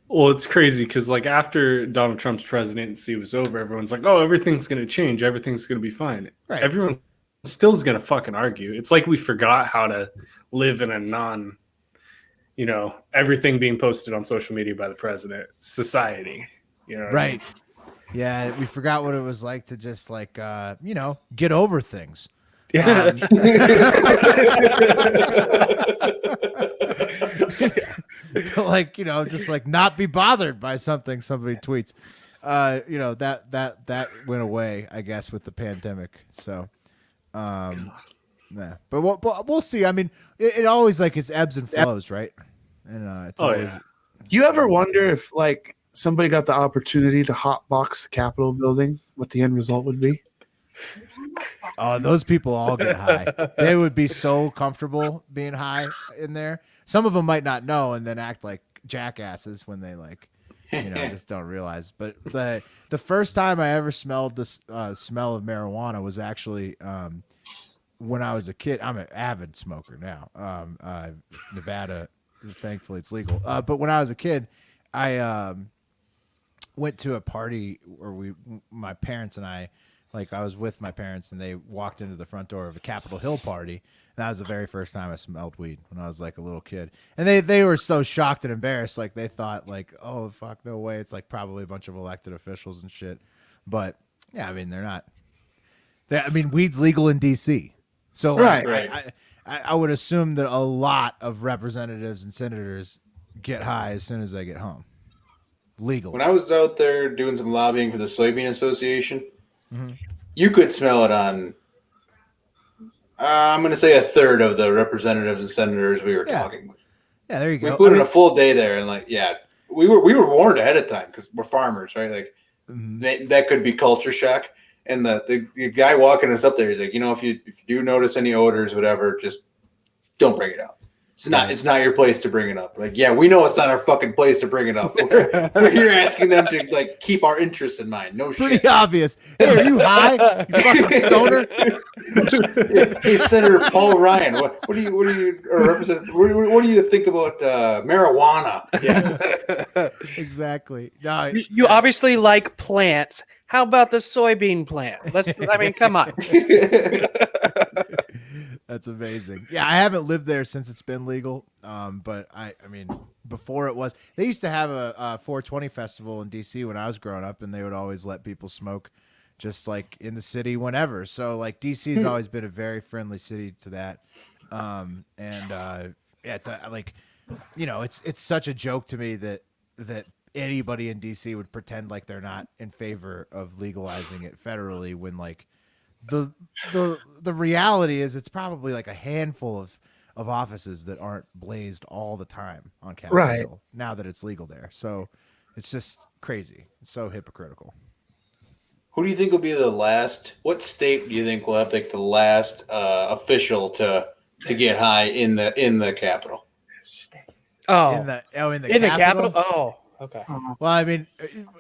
Speaker 5: Well, it's crazy because after Donald Trump's presidency was over, everyone's like, "Oh, everything's going to change. Everything's going to be fine."
Speaker 3: Right.
Speaker 5: Everyone still is going to fucking argue. It's like we forgot how to live in a everything being posted on social media by the president society.
Speaker 3: Right. Yeah, we forgot what it was like to just get over things.
Speaker 5: Yeah.
Speaker 3: Just not be bothered by something somebody tweets. That went away, I guess, with the pandemic. So, yeah. But we'll see. I mean, it always it's ebbs and flows, right? And it's always.
Speaker 5: Yeah.
Speaker 6: You ever wonder if somebody got the opportunity to hotbox the Capitol building, what the end result would be?
Speaker 3: Oh, those people all get high. They would be so comfortable being high in there. Some of them might not know and then act like jackasses when they just don't realize. But the first time I ever smelled the smell of marijuana was actually when I was a kid. I'm an avid smoker now. Nevada, thankfully, it's legal. But when I was a kid, I went to a party where my parents and I was with my parents, and they walked into the front door of a Capitol Hill party. And that was the very first time I smelled weed when I was a little kid. And they were so shocked and embarrassed. They thought oh, fuck, no way. It's probably a bunch of elected officials and shit. But yeah, I mean, they're not. Weed's legal in D.C. So
Speaker 2: Right.
Speaker 3: I would assume that a lot of representatives and senators get high as soon as they get home. Legal.
Speaker 2: When I was out there doing some lobbying for the Soybean Association, you could smell it on, I'm going to say, a third of the representatives and senators we were talking with.
Speaker 3: Yeah, there you go.
Speaker 2: We put in a full day there, and we were warned ahead of time because we're farmers, right? That could be culture shock. And the guy walking us up there, he's like, if you do notice any odors, whatever, just don't bring it up. It's not your place to bring it up. We know it's not our fucking place to bring it up. We're here asking them to keep our interests in mind. No shit.
Speaker 3: Pretty obvious. Hey, are you high? You fucking stoner?
Speaker 2: Hey, Senator Paul Ryan, what do you or Representative? What do you think about marijuana? Yeah,
Speaker 3: exactly. No,
Speaker 4: you obviously like plants. How about the soybean plant? Come on.
Speaker 3: That's amazing. Yeah, I haven't lived there since it's been legal. But I mean, before it was, they used to have a 420 festival in DC when I was growing up, and they would always let people smoke just in the city whenever. So DC has always been a very friendly city to that. It's such a joke to me that anybody in DC would pretend like they're not in favor of legalizing it federally when the reality is it's probably a handful of offices that aren't blazed all the time on Capitol Hill now that it's legal there. So it's just crazy. It's so hypocritical.
Speaker 2: Who do you think will be the last? What state do you think will have like the last official to get high in the capital?
Speaker 4: Oh,
Speaker 3: In the
Speaker 4: in the capital. Oh, okay.
Speaker 3: Well, I mean,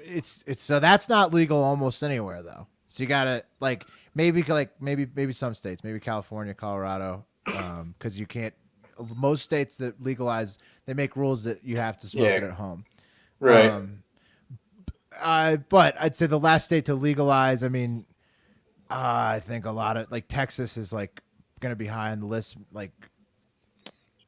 Speaker 3: it's so that's not legal almost anywhere though. So you gotta maybe some states, maybe California, Colorado, because you can't. Most states that legalize, they make rules that you have to smoke it at home.
Speaker 2: Right.
Speaker 3: But I'd say the last state to legalize. I mean, I think a lot of Texas is going to be high on the list.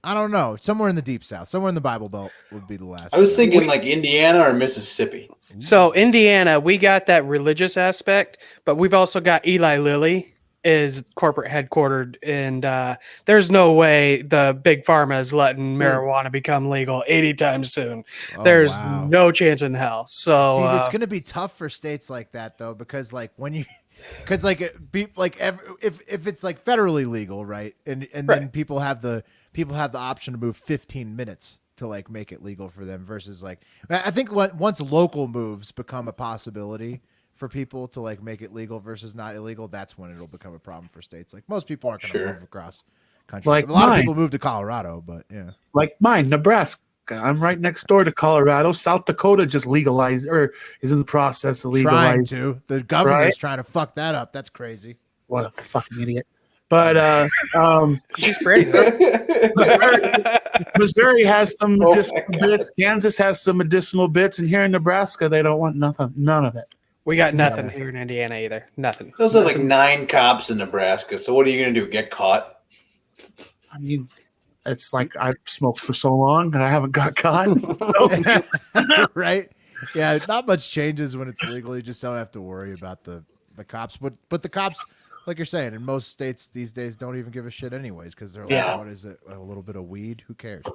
Speaker 3: I don't know, somewhere in the deep south, somewhere in the Bible Belt would be the last.
Speaker 2: I was thinking Indiana or Mississippi.
Speaker 4: So Indiana, we got that religious aspect, but we've also got Eli Lilly is corporate headquartered, and there's no way the big pharma is letting marijuana become legal anytime soon. There's no chance in hell. So
Speaker 3: see, it's going to be tough for states like that though, because when you, because if it's federally legal, right, and then people have the option to move 15 minutes to make it legal for them versus I think once local moves become a possibility for people to make it legal versus not illegal, that's when it'll become a problem for states. Most people aren't going to move across country. A lot of people move to Colorado, but yeah.
Speaker 6: Like mine, Nebraska. I'm right next door to Colorado. South Dakota just legalized or is in the process of legalizing.
Speaker 3: Trying to. The governor's trying to fuck that up. That's crazy.
Speaker 6: What a fucking idiot. But
Speaker 4: she's pretty.
Speaker 6: Missouri has some medicinal bits. Kansas has some medicinal bits, and here in Nebraska, they don't want none of it.
Speaker 4: We got nothing here in Indiana either. Nothing.
Speaker 2: Those are 9 cops in Nebraska. So what are you going to do? Get caught?
Speaker 6: I mean, it's I've smoked for so long and I haven't got caught.
Speaker 3: Right? Yeah, not much changes when it's legal. You just don't have to worry about the cops. But the cops, like you're saying, in most states these days don't even give a shit anyways because they're what is it? A little bit of weed? Who cares?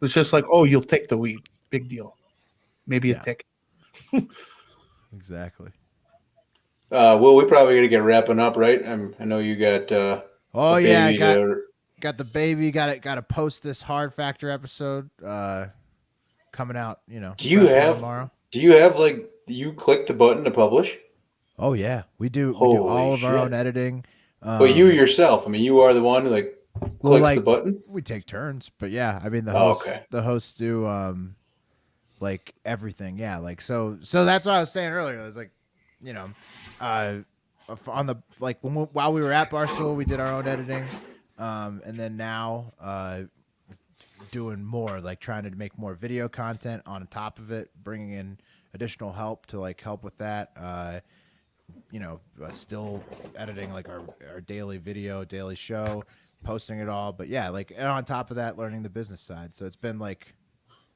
Speaker 6: It's just you'll take the weed. Big deal. Maybe a ticket.
Speaker 3: Exactly.
Speaker 2: Will, we probably got to get wrapping up, right? I know you got.
Speaker 3: I got the baby. Got to post this Hard Factor episode coming out.
Speaker 2: Do you have
Speaker 3: tomorrow?
Speaker 2: Do you have you click the button to publish?
Speaker 3: Oh yeah, we do. We do all of our own editing.
Speaker 2: But you yourself, I mean, you are the one who clicks the button.
Speaker 3: We take turns, but yeah, I mean the hosts do everything. Yeah, so that's what I was saying earlier. It was on the while we were at Barstool, we did our own editing, and then now doing more trying to make more video content on top of it, bringing in additional help to help with that. Still editing our daily video, daily show, posting it all, but yeah, and on top of that, learning the business side. So it's been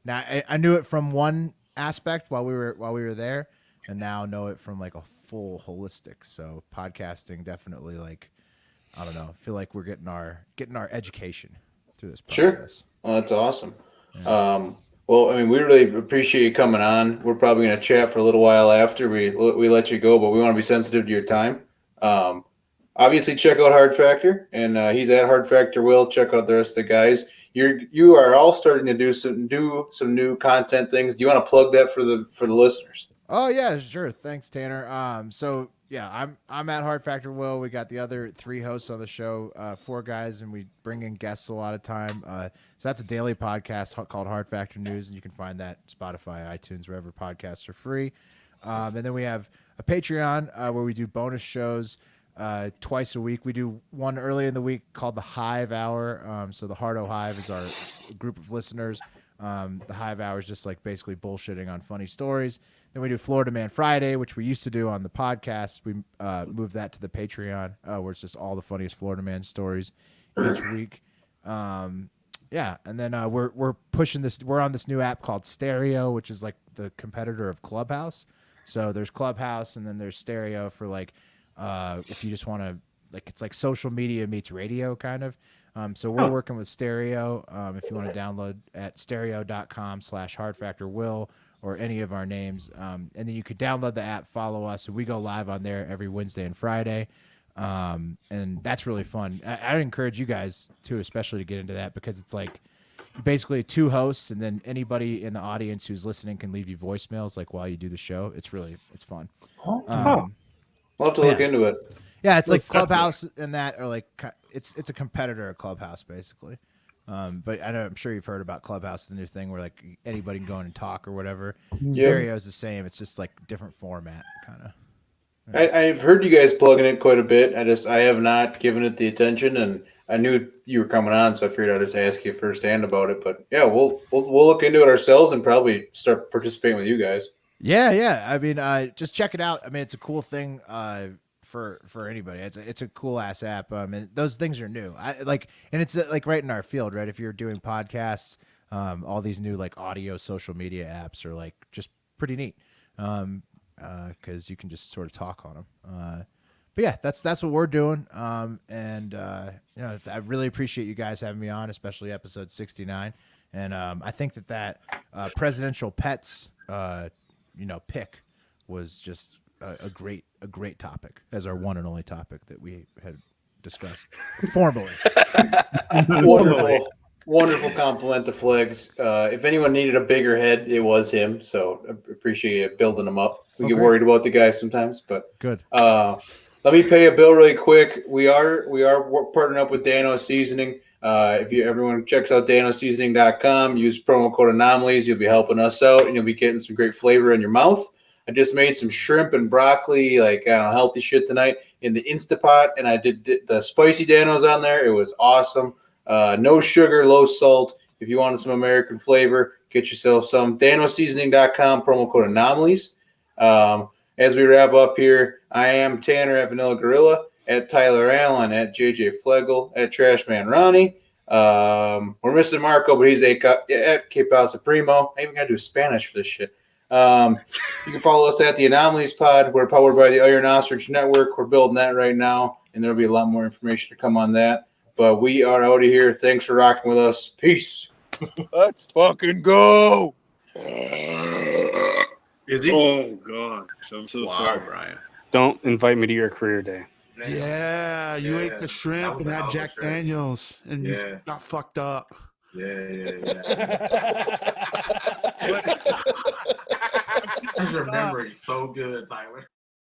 Speaker 3: now I knew it from one aspect while we were there, and now know it from a full holistic. So podcasting definitely I don't know. I feel like we're getting our education through this process.
Speaker 2: Sure. Well, that's awesome. Yeah. Well, I mean, we really appreciate you coming on. We're probably going to chat for a little while after we let you go, but we want to be sensitive to your time. Obviously, check out Hard Factor, and he's at Hard Factor Will. Check out the rest of the guys. You are all starting to do some new content things. Do you want to plug that for the listeners?
Speaker 3: Oh yeah, sure. Thanks, Tanner. So yeah, I'm at Hard Factor Will. We got the other 3 hosts on the show, 4 guys, and we bring in guests a lot of time. So that's a daily podcast called Hard Factor News, and you can find that Spotify, iTunes, wherever podcasts are free. And then we have a Patreon where we do bonus shows twice a week. We do one early in the week called the Hive Hour. So the Hardo Hive is our group of listeners. The Hive Hour is just basically bullshitting on funny stories. Then we do Florida Man Friday, which we used to do on the podcast. We moved that to the Patreon, where it's just all the funniest Florida Man stories each week. Yeah, and then we're pushing this. We're on this new app called Stereo, which is the competitor of Clubhouse. So there's Clubhouse, and then there's Stereo for if you just want to it's social media meets radio kind of. So we're working with Stereo. If you want to download at stereo.com/hardfactorwill or any of our names. And then you could download the app, follow us, and we go live on there every Wednesday and Friday. And that's really fun. I'd encourage you guys too, especially to get into that because it's basically 2 hosts, and then anybody in the audience who's listening can leave you voicemails like while you do the show. It's fun.
Speaker 2: I'll have to look into it.
Speaker 3: Yeah, it's like Clubhouse and that are like it's a competitor of Clubhouse basically. But I'm sure you've heard about Clubhouse, the new thing where like anybody can go in and talk or whatever. Stereo is the same. It's just like different format, kind of.
Speaker 2: I've heard you guys plugging it quite a bit. I have not given it the attention, and I knew you were coming on, so I figured I'd just ask you firsthand about it. But yeah, we'll look into it ourselves and probably start participating with you guys.
Speaker 3: Yeah. I mean, just check it out. I mean, it's a cool thing. For anybody, it's a cool ass app. And those things are new. And it's like right in our field, right? If you're doing podcasts, all these new like audio social media apps are like just pretty neat. Because you can just sort of talk on them. But yeah, that's what we're doing. I really appreciate you guys having me on, especially episode 69. And I think that presidential pets, pick was just a great topic as our one and only topic that we had discussed formally.
Speaker 2: Wonderful compliment to Flags. If anyone needed a bigger head, it was him. So I appreciate you building him up. We get worried about the guys sometimes, but
Speaker 3: good.
Speaker 2: Let me pay a bill really quick. We are partnering up with Dano Seasoning. If everyone checks out danoseasoning.com, use promo code Anomalies. You'll be helping us out, and you'll be getting some great flavor in your mouth. I just made some shrimp and broccoli, healthy shit tonight in the Instapot, and I did the spicy Danos on there. It was awesome. No sugar, low salt. If you wanted some American flavor, get yourself some. danoseasoning.com, promo code Anomalies. As we wrap up here, I am Tanner at Vanilla Gorilla, at Tyler Allen, at JJ Flegel, at Trashman Ronnie. We're missing Marco, but he's at K-Pal Supremo. I even got to do Spanish for this shit. You can follow us at the Anomalies Pod. We're powered by the Iron Ostrich Network. We're building that right now, and there'll be a lot more information to come on that. But we are out of here. Thanks for rocking with us. Peace.
Speaker 7: Let's fucking go.
Speaker 8: Is he?
Speaker 5: Oh god, I'm so sorry.
Speaker 8: Brian.
Speaker 5: Don't invite me to your career day.
Speaker 6: Yeah, you ate the shrimp and had Jack Daniels, and you got fucked up.
Speaker 8: Yeah. I remember he's so good, Tyler.